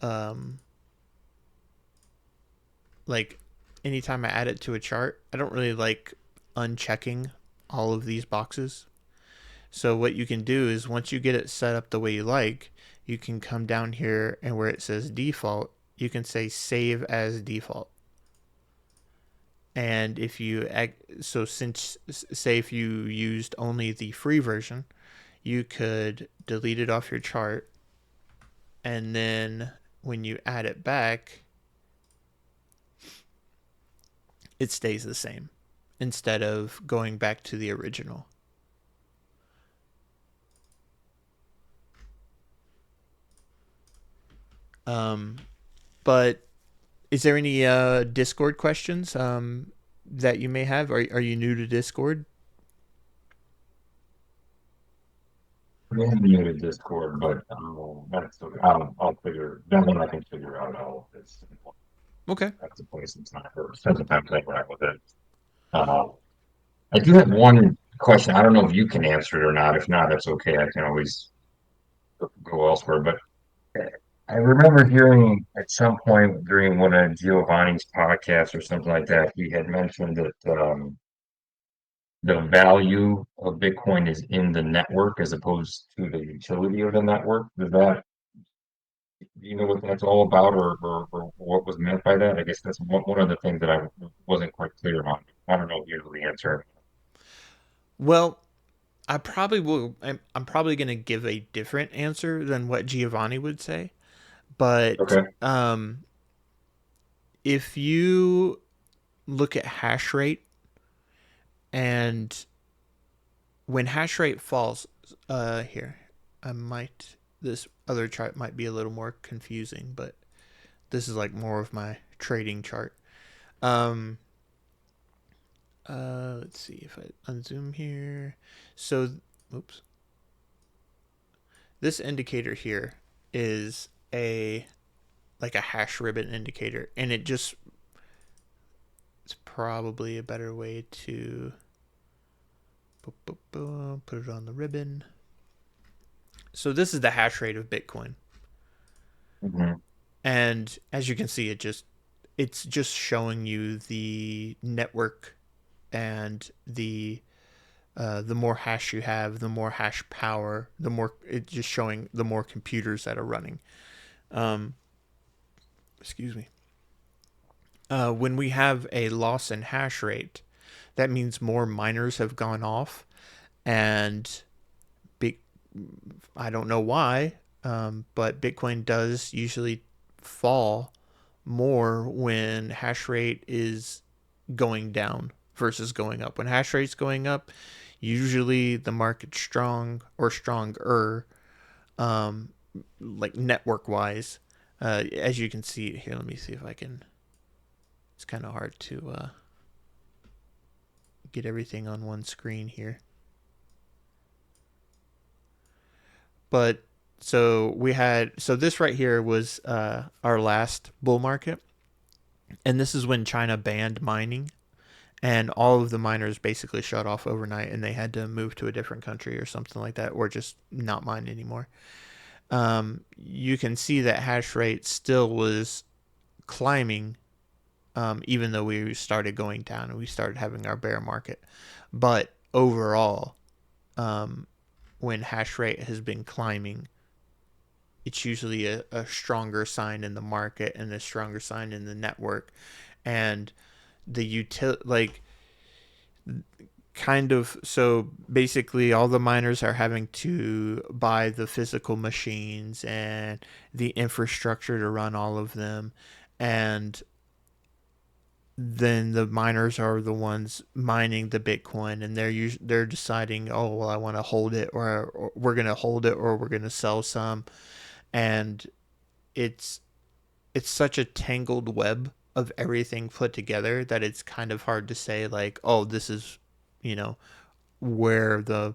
um, like anytime I add it to a chart, I don't really like unchecking all of these boxes. So what you can do is once you get it set up the way you like, you can come down here and where it says default, you can say save as default. And if you, so since, say if you used only the free version, you could delete it off your chart. And then when you add it back, it stays the same instead of going back to the original. But is there any Discord questions that you may have? Are you new to Discord? We haven't muted Discord, but that's okay. I'll figure that one. I can figure out all of this. Okay. That's the place and time for spend some time playing around with it. Uh, I do have one question. I don't know if you can answer it or not. If not, that's okay. I can always go elsewhere. But I remember hearing at some point during one of Giovanni's podcasts or something like that, he had mentioned that the value of Bitcoin is in the network as opposed to the utility of the network. Does that, do you know what that's all about or what was meant by that? I guess that's one of the things that I wasn't quite clear on. I don't know if you know the answer. Well, I probably will. I'm probably going to give a different answer than what Giovanni would say. But Okay. if you look at hash rate and when hash rate falls, here, I might, this other chart might be a little more confusing, but this is like more of my trading chart. Um, let's see if I unzoom here. So, oops. This indicator here is a like a hash ribbon indicator, and it's probably a better way to put it on the ribbon. So this is the hash rate of Bitcoin, Hmm. and as you can see, it's just showing you the network and the more hash you have, the more hash power, the more it's just showing the more computers that are running. Um, excuse me. When we have a loss in hash rate, that means more miners have gone off, and big. I don't know why, but Bitcoin does usually fall more when hash rate is going down versus going up. When hash rate's going up, usually the market's strong or stronger, um, like network wise. As you can see here, let me see if I can. It's kind of hard to get everything on one screen here. But so this right here was our last bull market, and this is when China banned mining, and all of the miners basically shut off overnight, and they had to move to a different country or something like that, or just not mine anymore. You can see that hash rate still was climbing, even though we started going down and we started having our bear market. But overall, when hash rate has been climbing, it's usually a stronger sign in the market and a stronger sign in the network. And like kind of, so basically all the miners are having to buy the physical machines and the infrastructure to run all of them, and then the miners are the ones mining the Bitcoin, and they're deciding, oh well, I want to hold it, or we're gonna hold it, or we're gonna sell some, and it's it's such a tangled web of everything put together that it's kind of hard to say like, oh, this is, you know, where the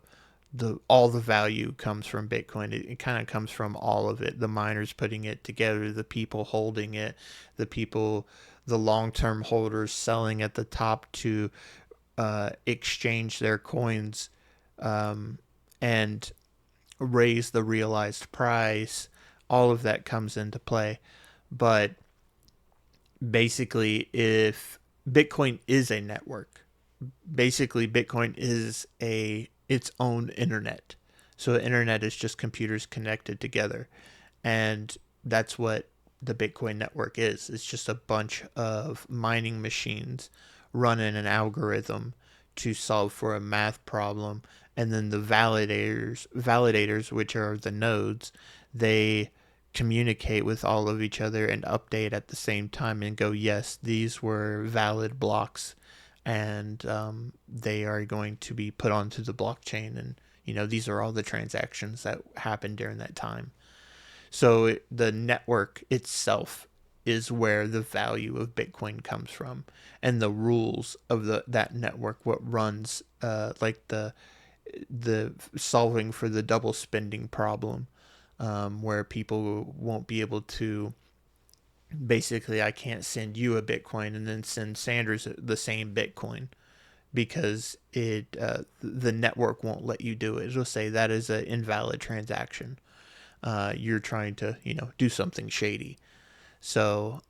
all the value comes from Bitcoin. It kind of comes from all of it. The miners putting it together, the people holding it, the people, the long-term holders selling at the top to exchange their coins, and raise the realized price. All of that comes into play. But basically, if Bitcoin is a network, basically Bitcoin is a its own internet. So the internet is just computers connected together, and that's what the Bitcoin network is. It's just a bunch of mining machines running an algorithm to solve for a math problem, and then the validators, which are the nodes, they communicate with all of each other and update at the same time and go, yes, these were valid blocks, and they are going to be put onto the blockchain, and these are all the transactions that happened during that time. So the network itself is where the value of Bitcoin comes from, and the rules of that network, what runs, like the solving for the double spending problem, where people won't be able to, basically, I can't send you a Bitcoin and then send Sanders the same Bitcoin, because the network won't let you do it. It'll say that is an invalid transaction. You're trying to do something shady. So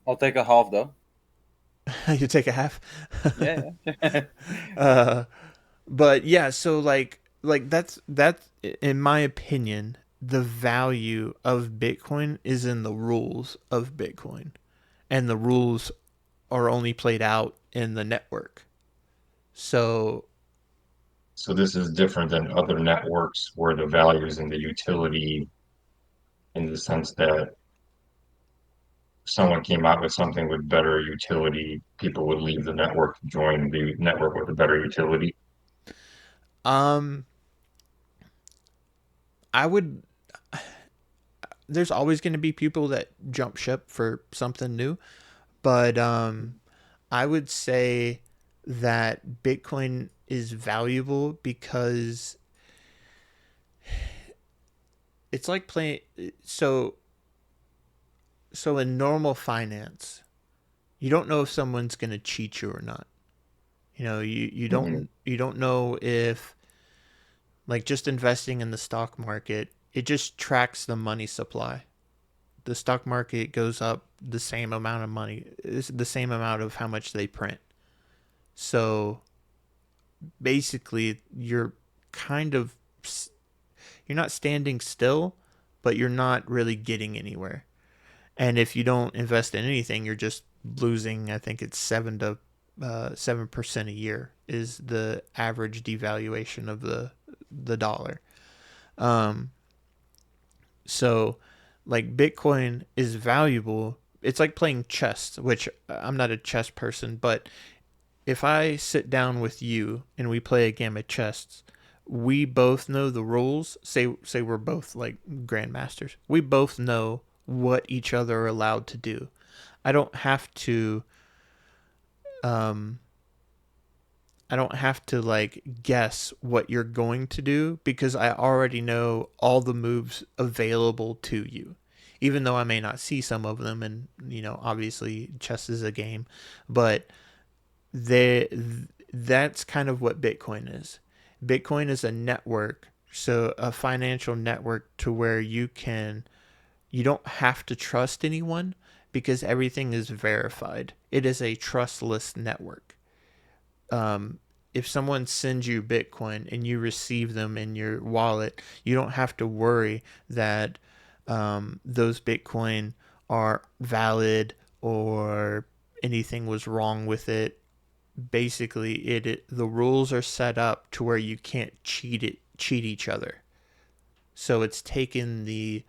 I'll take a half though. you take a half. Yeah, yeah. But yeah, so like that's in my opinion, the value of Bitcoin is in the rules of Bitcoin, and the rules are only played out in the network. So So this is different than other networks where the value is in the utility in the sense that someone came out with something with better utility, people would leave the network to join the network with a better utility. um I would there's always going to be people that jump ship for something new, but I would say that Bitcoin is valuable because it's like playing. So so in normal finance, you don't know if someone's going to cheat you or not. Mhm. You don't know if, like, just investing in the stock market, it just tracks the money supply. The stock market goes up the same amount of money, is the same amount of how much they print. So basically, kind of you're not standing still, but you're not really getting anywhere. And if you don't invest in anything, you're just losing. I think it's 7% a year is the average devaluation of the dollar. Um, so like Bitcoin is valuable. It's like playing chess, which I'm not a chess person, but if I sit down with you and we play a game of chess, we both know the rules. Say we're both like grandmasters. We both know what each other are allowed to do. I don't have to um I don't have to like guess what you're going to do because I already know all the moves available to you. Even though I may not see some of them, and obviously chess is a game, but they that's kind of what Bitcoin is. Bitcoin is a network, so a financial network to where you don't have to trust anyone because everything is verified. It is a trustless network. Um, if someone sends you Bitcoin and you receive them in your wallet, you don't have to worry that those Bitcoin are valid or anything was wrong with it. Basically, the rules are set up to where you can't cheat each other. So it's taken the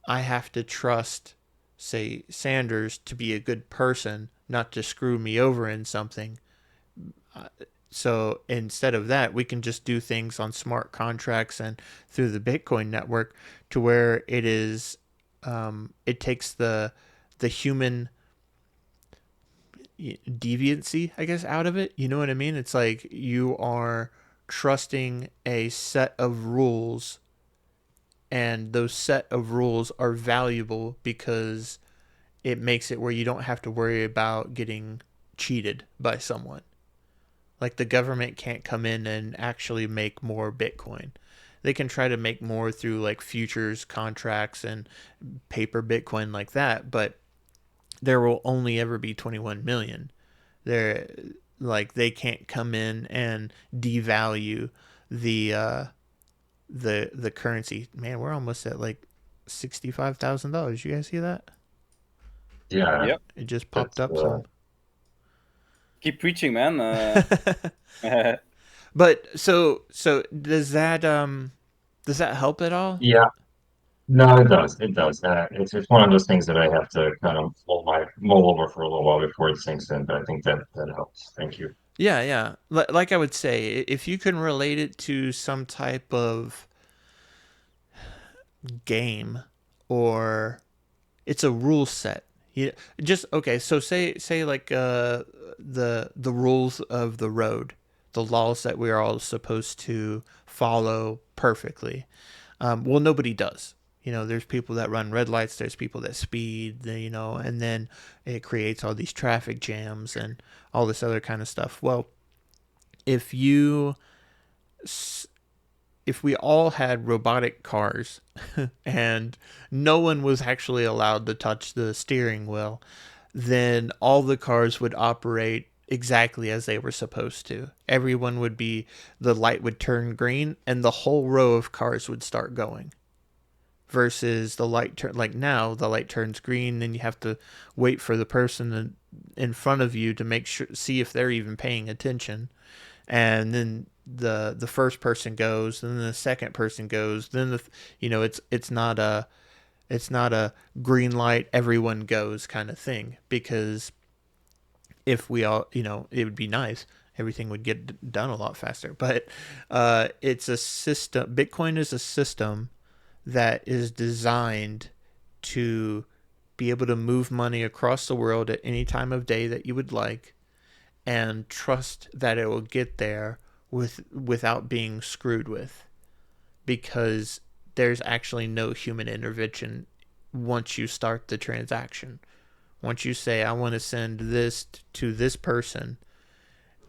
I have to trust, say, Sanders to be a good person, not to screw me over in something. So instead of that, we can just do things on smart contracts and through the Bitcoin network to where it takes the human deviancy, I guess, out of it. You know what I mean? It's like you are trusting a set of rules, and those set of rules are valuable because it makes it where you don't have to worry about getting cheated by someone. Like the government can't come in and actually make more Bitcoin. They can try to make more through like futures contracts and paper Bitcoin like that, but there will only ever be 21 million. They're like they can't come in and devalue the the currency. Man, we're almost at like $65,000. You guys see that? Yeah, Yep. It just popped that's up some. Keep preaching, man. But so does that help at all? yeah. No, it does. It does. It's one of those things that I have to kind of mull over for a little while before it sinks in. But I think that helps. Thank you. Yeah, yeah. Like I would say, if you can relate it to some type of game, or it's a rule set. You just okay. So say like the rules of the road, the laws that we are all supposed to follow perfectly. Well, nobody does. You know, there's people that run red lights. There's people that speed. You know, and then it creates all these traffic jams and all this other kind of stuff. Well, if you if we all had robotic cars and no one was actually allowed to touch the steering wheel, then all the cars would operate exactly as they were supposed to. Everyone would be, the light would turn green and the whole row of cars would start going. Versus the light turn, like now the light turns green and you have to wait for the person in front of you to make sure, see if they're even paying attention, and then the first person goes, and then the second person goes, then it's not a green light everyone goes kind of thing, because if we all, it would be nice, everything would get done a lot faster, but it's a system. Bitcoin is a system that is designed to be able to move money across the world at any time of day that you would like, and trust that it will get there without being screwed with, because there's actually no human intervention once you start the transaction. Once you say I want to send this to this person,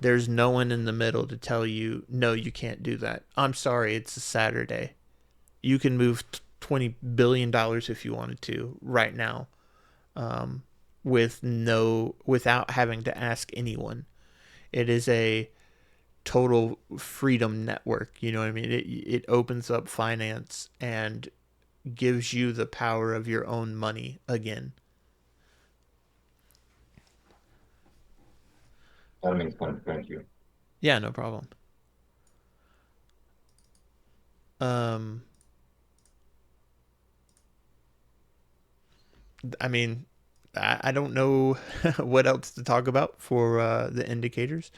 there's no one in the middle to tell you no, you can't do that. I'm sorry, it's a Saturday. You can move $20 billion if you wanted to right now, without having to ask anyone. It is a total freedom network. You know what I mean? It opens up finance and gives you the power of your own money again. That makes sense. Thank you. Yeah, no problem. Um, I mean, I don't know what else to talk about for the indicators.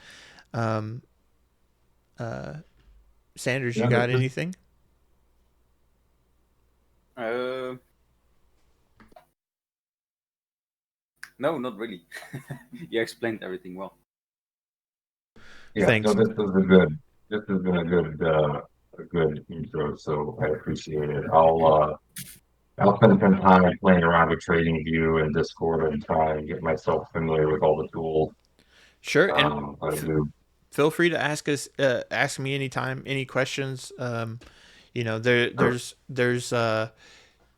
Um, uh, Sanders, you Yeah, got anything? uh, no, not really. You explained everything well. yeah. No, Thanks. this was a good. This has been a good intro. So I appreciate it. I'll spend some time playing around with TradingView and Discord and try and get myself familiar with all the tools. Sure, and I do. feel free to ask me anytime, any questions. Sure. There's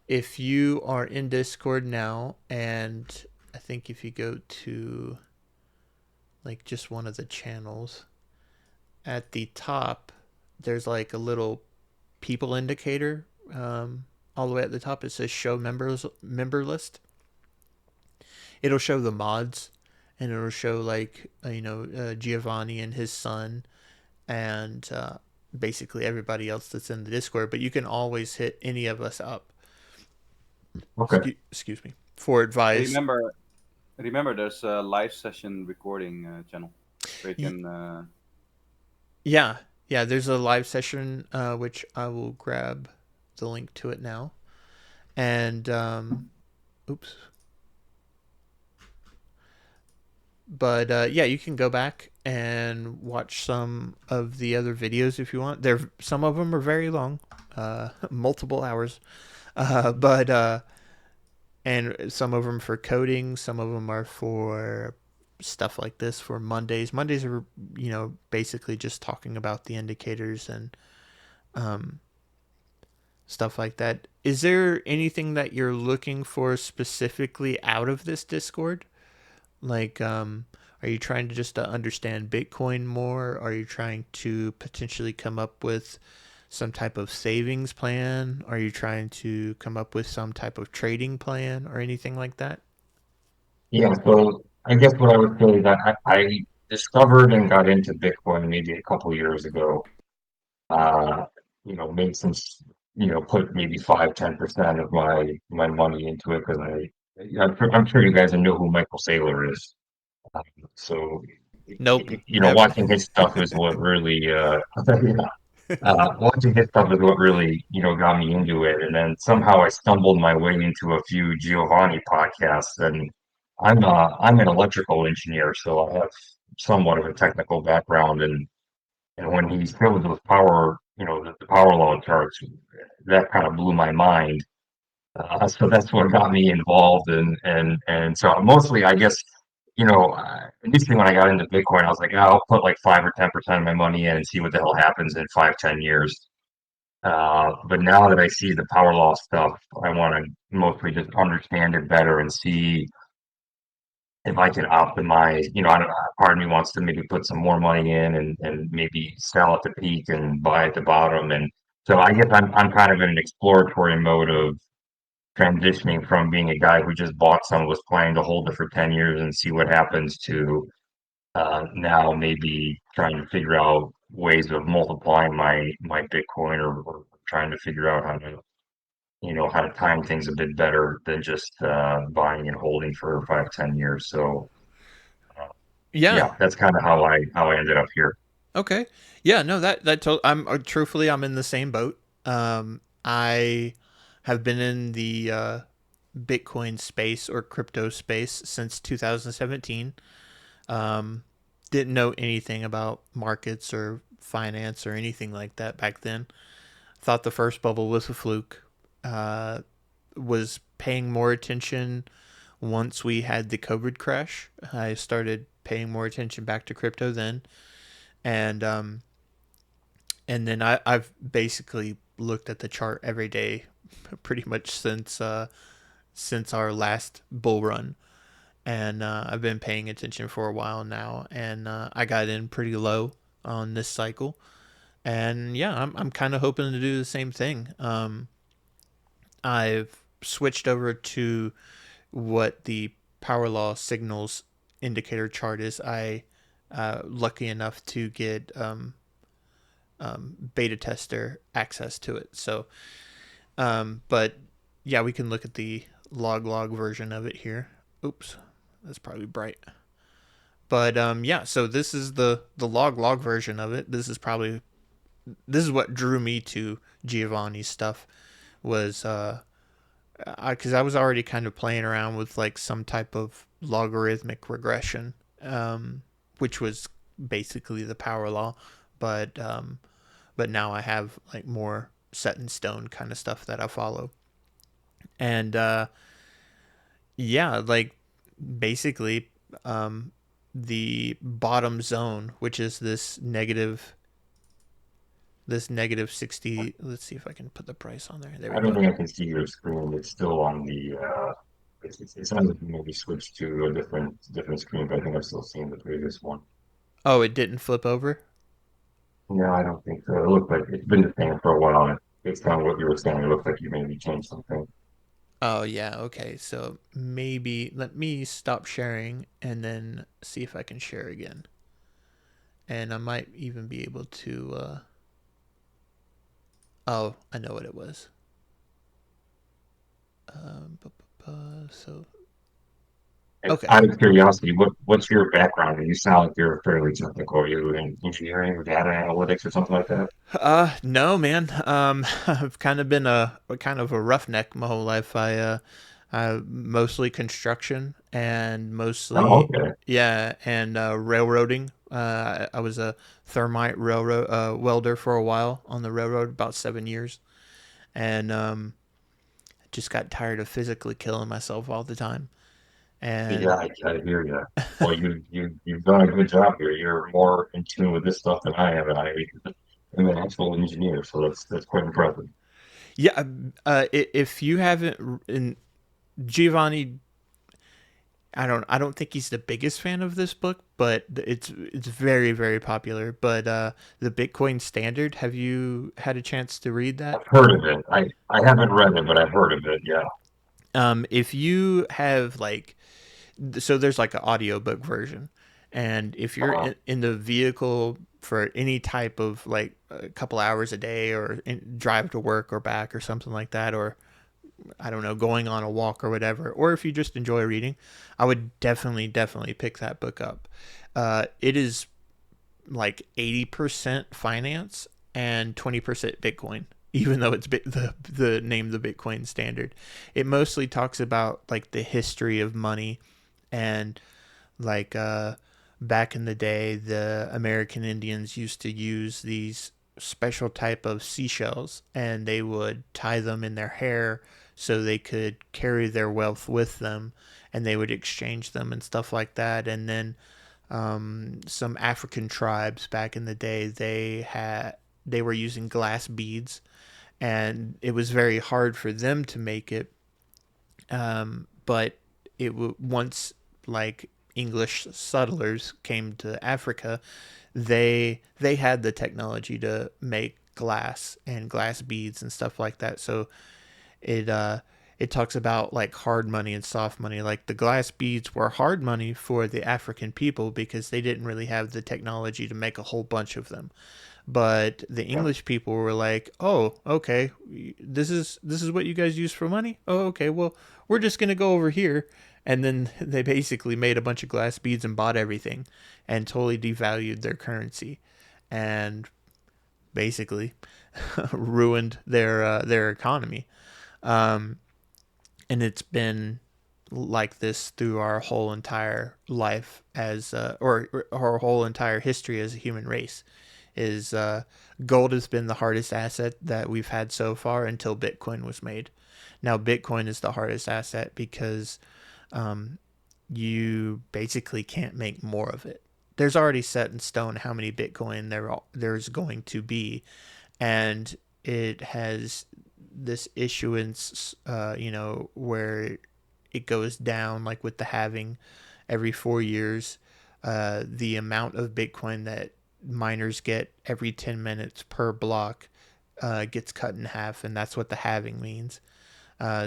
if you are in Discord now, and I think if you go to like just one of the channels, at the top, there's like a little people indicator. All the way at the top, it says show member list. It'll show the mods, and it'll show like Giovanni and his son, and basically everybody else that's in the Discord. But you can always hit any of us up. Okay. Excuse me, for advice. Remember, remember, there's a live session recording channel where you Y- can. yeah, yeah. There's a live session which I will grab the link to it now. And oops. But yeah, you can go back and watch some of the other videos if you want. There, some of them are very long, multiple hours. But and some of them for coding, some of them are for stuff like this for Mondays. Mondays are basically just talking about the indicators and um, stuff like that. Is there anything that you're looking for specifically out of this Discord? Like, are you trying to just understand Bitcoin more? Are you trying to potentially come up with some type of savings plan? Are you trying to come up with some type of trading plan or anything like that? Yeah, so I guess what I would say is that I discovered and got into Bitcoin maybe a couple years ago. Uh, made some, put maybe 5-10% of my money into it because I'm sure you guys know who Michael Saylor is. So, Nope, never. watching his stuff is what really, yeah, watching his stuff is what really, got me into it. And then somehow I stumbled my way into a few Giovanni podcasts, and I'm an electrical engineer, so I have somewhat of a technical background. And when he showed those the power law charts, that kind of blew my mind. So that's what got me involved, and so mostly, I guess, initially when I got into Bitcoin, I was like, "Oh, I'll put like 5 or 10% of my money in and see what the hell happens in 5, 10 years." But now that I see the power law stuff, I want to mostly just understand it better and see if I can optimize. I don't know, part of me wants to maybe put some more money in and maybe sell at the peak and buy at the bottom. And so I guess I'm kind of in an exploratory mode of transitioning from being a guy who just bought some, was planning to hold it for 10 years and see what happens, to now maybe trying to figure out ways of multiplying my Bitcoin, or trying to figure out how to time things a bit better than just buying and holding for 5, 10 years. So uh, Yeah. yeah, that's kind of how I ended up here. Okay. Yeah. No. I'm truthfully, I'm in the same boat. I have been in the Bitcoin space or crypto space since 2017. Um, didn't know anything about markets or finance or anything like that back then. Thought the first bubble was a fluke. Uh, was paying more attention once we had the COVID crash. I started paying more attention back to crypto then, and then I've basically looked at the chart every day, pretty much since our last bull run, and I've been paying attention for a while now, and I got in pretty low on this cycle, and yeah, I'm kind of hoping to do the same thing. I've switched over to what the power law signals indicator chart is. I lucky enough to get beta tester access to it. So, but yeah, we can look at the log version of it here. Oops, that's probably bright. But yeah, so this is the log version of it. This is what drew me to Giovanni's stuff, was because I was already kind of playing around with like some type of logarithmic regression, which was basically the power law, but now I have like more set in stone kind of stuff that I follow, and yeah, like basically um, the bottom zone, which is this negative 60. Let's see if I can put the price on there. There we I don't go. think I can see your screen. It's still on the. It sounds like you maybe switched to a different screen, but I think I've still seen the previous one. Oh, it didn't flip over. No, I don't think so. It looks like it's been the same for a while. And based on what you were saying, it looks like you maybe changed something. Oh yeah, okay. So maybe let me stop sharing and then see if I can share again. And I might even be able to oh, I know what it was. So okay. Out of curiosity, what's your background? You sound like you're fairly technical. Are you in engineering or data analytics or something like that? No, man. I've kind of been a kind of a roughneck my whole life. I mostly construction and Oh, mostly, okay. yeah, and railroading. I was a thermite railroad welder for a while on the railroad, about 7 years, and just got tired of physically killing myself all the time. Yeah, And I hear you. Well, you've done a good job here. You're more in tune with this stuff than I am, and I am an actual engineer, so that's quite impressive. yeah, if you haven't, in Giovanni, I don't think he's the biggest fan of this book, but it's very very popular. But the Bitcoin Standard, have you had a chance to read that? I've heard of it. I haven't read it, but I've heard of it. Yeah. If you have like, so there's like an audiobook version, and if you're Uh, in the vehicle for any type of like a couple hours a day or drive to work or back or something like that, or I don't know, going on a walk or whatever, or if you just enjoy reading, I would definitely pick that book up. It is like 80% finance and 20% Bitcoin, even though it's the name the Bitcoin Standard. It mostly talks about like the history of money and like back in the day, the American Indians used to use these special type of seashells, and they would tie them in their hair so they could carry their wealth with them, and they would exchange them and stuff like that. And then some African tribes back in the day, they were using glass beads, and it was very hard for them to make it. But once like English settlers came to Africa, they had the technology to make glass and glass beads and stuff like that. So it it talks about like hard money and soft money. Like the glass beads were hard money for the African people because they didn't really have the technology to make a whole bunch of them. But the yeah. English people were like, "Oh, okay, this is what you guys use for money. Oh, okay, well, we're just gonna go over here." And then they basically made a bunch of glass beads and bought everything, and totally devalued their currency, and basically ruined their economy. Um, and it's been like this through our whole entire life as or our whole entire history as a human race is gold has been the hardest asset that we've had so far until Bitcoin was made. Now Bitcoin is the hardest asset because you basically can't make more of it. There's already set in stone how many Bitcoin there's going to be, and it has this issuance, where it goes down, like with the halving every 4 years. The amount of Bitcoin that miners get every 10 minutes per block gets cut in half, and that's what the halving means.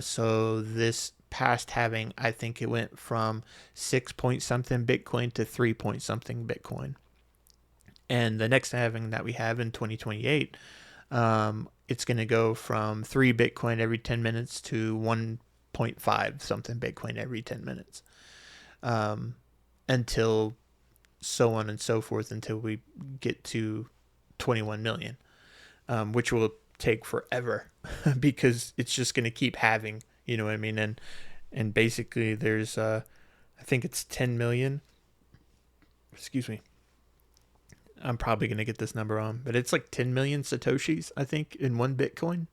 So this past halving, I think it went from 6 point something Bitcoin to 3 point something Bitcoin. And the next halving that we have in 2028, it's going to go from 3 Bitcoin every 10 minutes to 1.5 something Bitcoin every 10 minutes, until so on and so forth until we get to 21 million, which will take forever because it's just going to keep having, you know what I mean? And basically there's I think it's 10 million, excuse me, I'm probably going to get this number wrong, but it's like 10 million satoshis I think in one Bitcoin.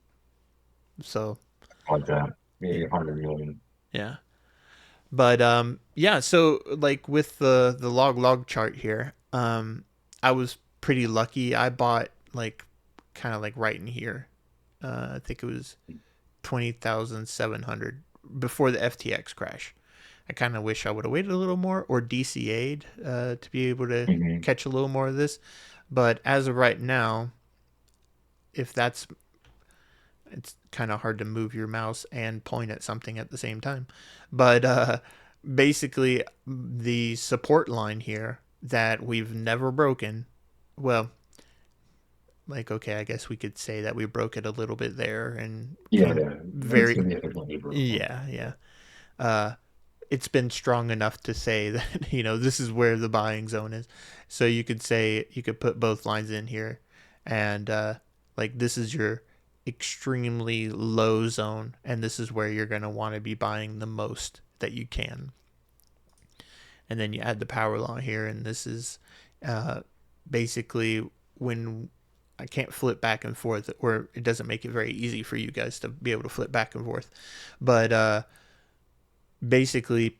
So Like that. yeah, Maybe 100 million. yeah. But yeah, so like with the log chart here, I was pretty lucky. I bought like kind of like right in here. I think it was 20,700 before the FTX crash. I kind of wish I would have waited a little more or DCA'd to be able to Hmm. catch a little more of this. But as of right now, if that's it's kind of hard to move your mouse and point at something at the same time. But basically, the support line here that we've never broken, well, like, okay, I guess we could say that we broke it a little bit there and Yeah, came that's very, significantly broken. yeah. Uh, it's been strong enough to say that, this is where the buying zone is. So you could say, you could put both lines in here and, like, this is your extremely low zone, and this is where you're going to want to be buying the most that you can. And then you add the power law here, and this is uh, basically when I can't flip back and forth, or it doesn't make it very easy for you guys to be able to flip back and forth. But basically,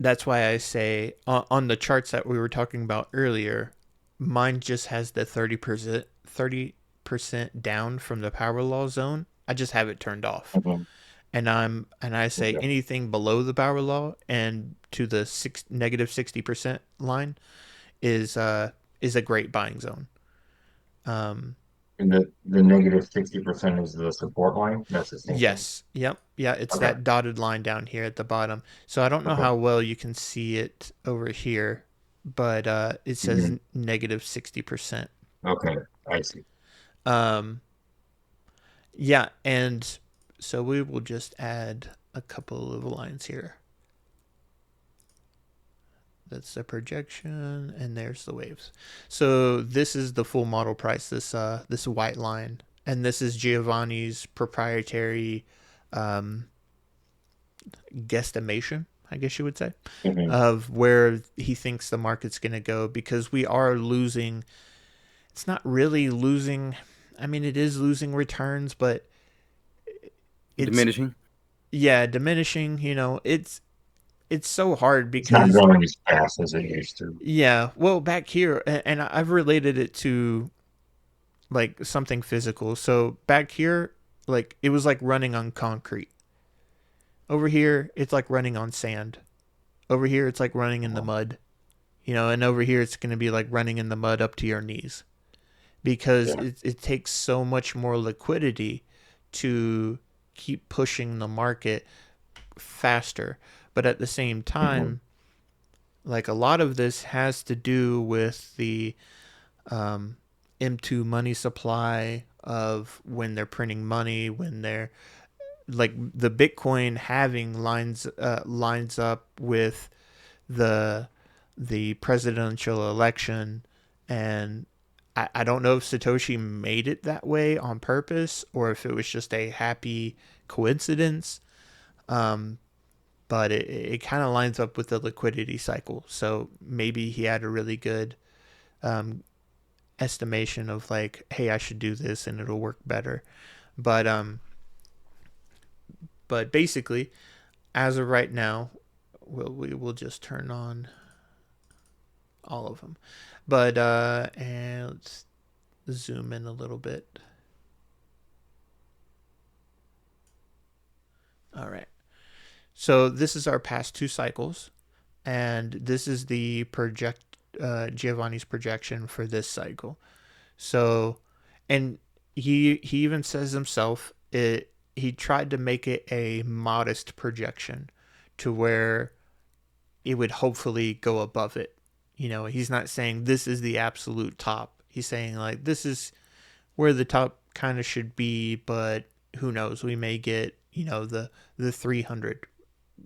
that's why I say on the charts that we were talking about earlier, mine just has the 30% down from the power law zone. I just have it turned off. Hmm. And I say Okay. anything below the power law and to the negative 60% line is a great buying zone. Um, And the negative 60% is the support line. That's distinction. yes, yep, yeah. It's Okay. that dotted line down here at the bottom. So I don't know Okay. how well you can see it over here, but it says Hmm. negative 60%. Okay. I see. Um, yeah, and so we will just add a couple of lines here. That's the projection, and there's the waves. So this is the full model price. This white line, and this is Giovanni's proprietary um, guesstimation, I guess you would say, Hmm. of where he thinks the market's going to go. Because we are losing. It's not really losing. I mean, it is losing returns, but it's Diminishing. yeah diminishing. It's so hard It's not because growing as fast as it used to. yeah. Well, back here, and I've related it to like something physical. So back here, like it was like running on concrete. Over here, it's like running on sand. Over here, it's like running in the mud. And over here, it's going to be like running in the mud up to your knees because Yeah. it takes so much more liquidity to keep pushing the market faster. But at the same Hmm. time, like a lot of this has to do with the um, M2 money supply of when they're printing money, when they're like the Bitcoin having lines up with the the presidential election, and I don't know if Satoshi made it that way on purpose or if it was just a happy coincidence. Um, but it kind of lines up with the liquidity cycle. So maybe he had a really good um, estimation of like, hey, I should do this and it'll work better. But but basically, as of right now, we will just turn on all of them. But and let's zoom in a little bit. All right. So this is our past two cycles, and this is the Giovanni's projection for this cycle. So, and he even says himself he tried to make it a modest projection to where it would hopefully go above it. He's not saying this is the absolute top. He's saying like this is where the top kind of should be, but who knows? We may get the 300.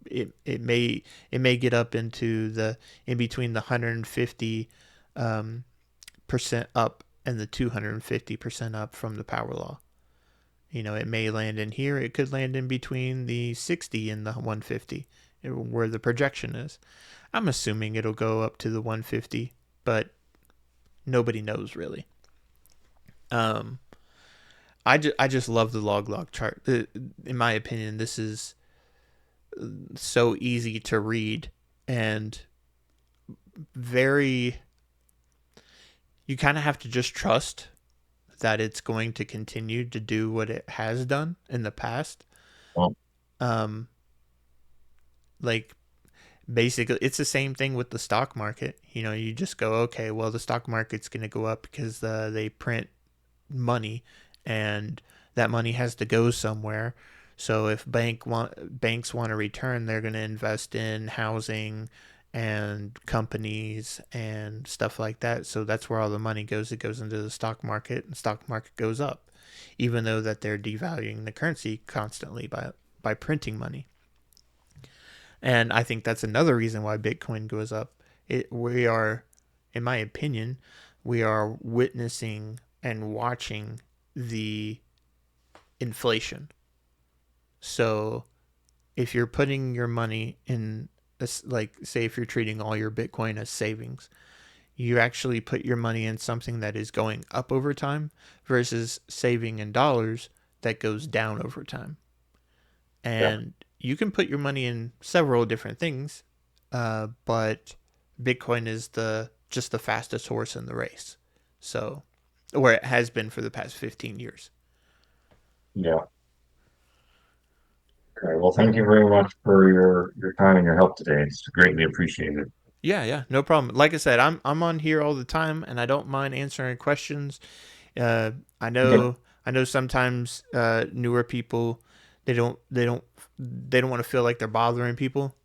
It may get up into the in between the 150 percent up and the 250% up from the power law. It may land in here. It could land in between the 60 and the 150, where the projection is. I'm assuming it'll go up to the 150, but nobody knows really. Um, I just love the log chart. In my opinion, this is so easy to read and very. You kind of have to just trust that it's going to continue to do what it has done in the past. Well, Um, like basically it's the same thing with the stock market. You just go, okay, well, the stock market's going to go up because they print money, and that money has to go somewhere. So if banks want to return, they're going to invest in housing and companies and stuff like that. So that's where all the money goes. It goes into the stock market, and the stock market goes up, even though that they're devaluing the currency constantly by printing money. And I think that's another reason why Bitcoin goes up. We are, in my opinion, we are witnessing and watching the inflation. So if you're putting your money in, like, say, if you're treating all your Bitcoin as savings, you actually put your money in something that is going up over time versus saving in dollars that goes down over time. Yeah. And you can put your money in several different things, but Bitcoin is the fastest horse in the race. So, or it has been for the past 15 years. Yeah. Okay. Well, thank you very much for your time and your help today. It's greatly appreciated. Yeah, yeah, no problem. Like I said, I'm on here all the time, and I don't mind answering questions. Uh, I Okay. know I know sometimes newer people, they don't want to feel like they're bothering people.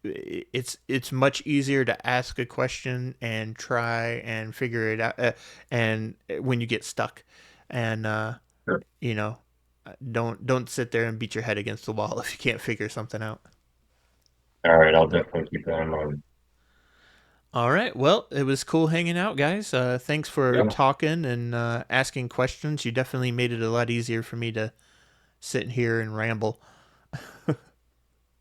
It's much easier to ask a question and try and figure it out, and when you get stuck, and Sure. you know, don't sit there and beat your head against the wall if you can't figure something out. All right. I'll definitely keep that in mind. All right. Well, it was cool hanging out, guys. Thanks for Yeah. talking and asking questions. You definitely made it a lot easier for me to sit here and ramble.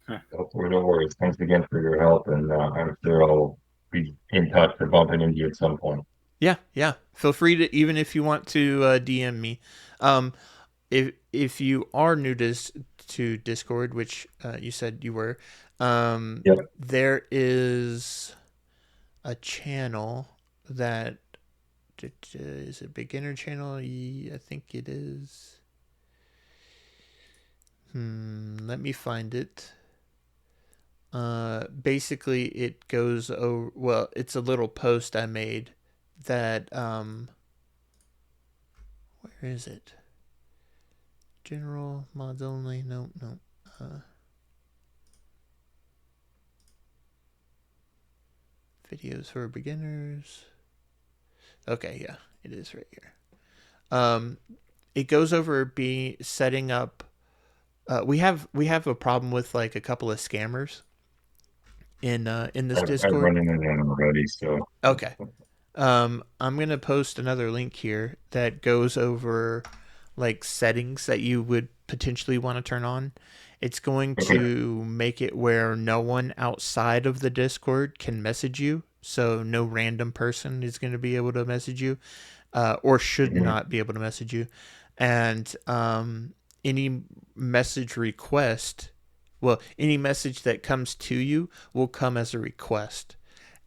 No worries. Thanks again for your help, and I'm sure I'll be in touch or bumping into you at some point. Yeah, yeah. Feel free to, even if you want to DM me. Um, if you are new to Discord, which you said you were, Yep. there is a channel that is a beginner channel. I think it is. Let me find it. Basically, it goes over. Well, it's a little post I made that. Where is it? General mods only. No, no. Videos for beginners. Okay, yeah, it is right here. Um, it goes over being setting up. We have a problem with like a couple of scammers in this I've Discord. run into them already, so Okay. I'm gonna post another link here that goes over like settings that you would potentially want to turn on. It's going okay. to make it where no one outside of the Discord can message you. So no random person is going to be able to message you, or should Mhm. not be able to message you. And any message request, well, any message that comes to you will come as a request.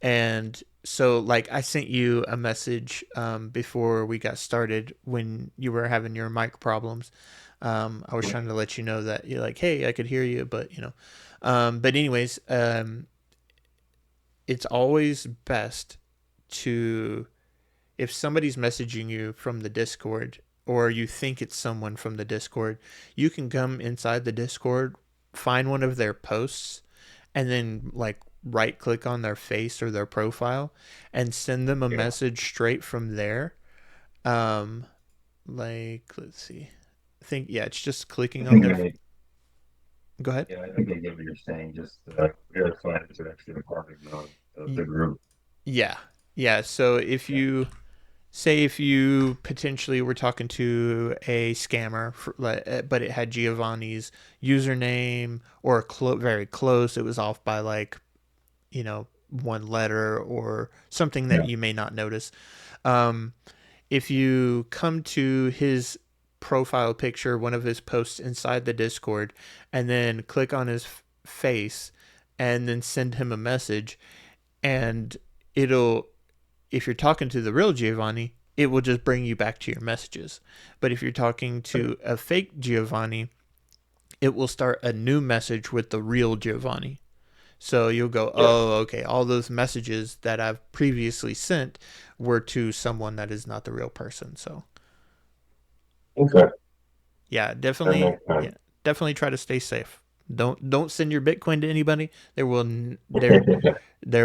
And so, like, I sent you a message before we got started when you were having your mic problems. I was trying to let you know that you're like, hey, I could hear you, but but anyways, it's always best to, if somebody's messaging you from the Discord or you think it's someone from the Discord, you can come inside the Discord, find one of their posts, and then like right click on their face or their profile and send them a Yeah. message straight from there. Um, like, let's see. I think, yeah, it's just I clicking on think their. I, Go ahead. yeah, I think I get what you're saying. Just verify it's actually a part of the group. Yeah. Yeah. So if Yeah. you say, if you potentially were talking to a scammer, but it had Giovanni's username or very close, it was off by like, one letter or something that Yeah. you may not notice. Um, if you come to his profile picture, one of his posts inside the Discord, and then click on his face and then send him a message, and it'll, if you're talking to the real Giovanni, it will just bring you back to your messages. But if you're talking to a fake Giovanni, it will start a new message with the real Giovanni. So you'll go, Yeah. oh, okay, all those messages that I've previously sent were to someone that is not the real person. So Okay. yeah, That definitely, makes sense. yeah, definitely try to stay safe. Don't send your Bitcoin to anybody. There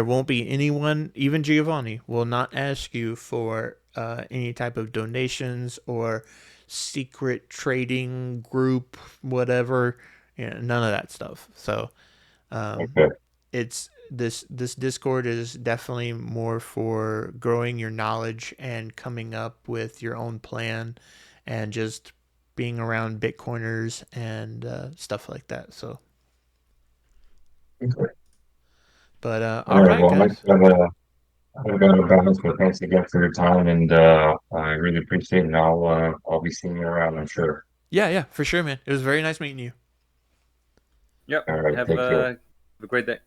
won't be anyone, even Giovanni, will not ask you for any type of donations or secret trading group, whatever. None of that stuff. So um, Okay. it's this Discord is definitely more for growing your knowledge and coming up with your own plan, and just being around Bitcoiners and stuff like that. So, Okay. but All all right. right, Well, guys. I've got to bounce, but thanks again for your time, and I really appreciate it. And I'll be seeing you around, I'm sure. Yeah, yeah, for sure, man. It was very nice meeting you. Yep. All right. Have Take care. a great day.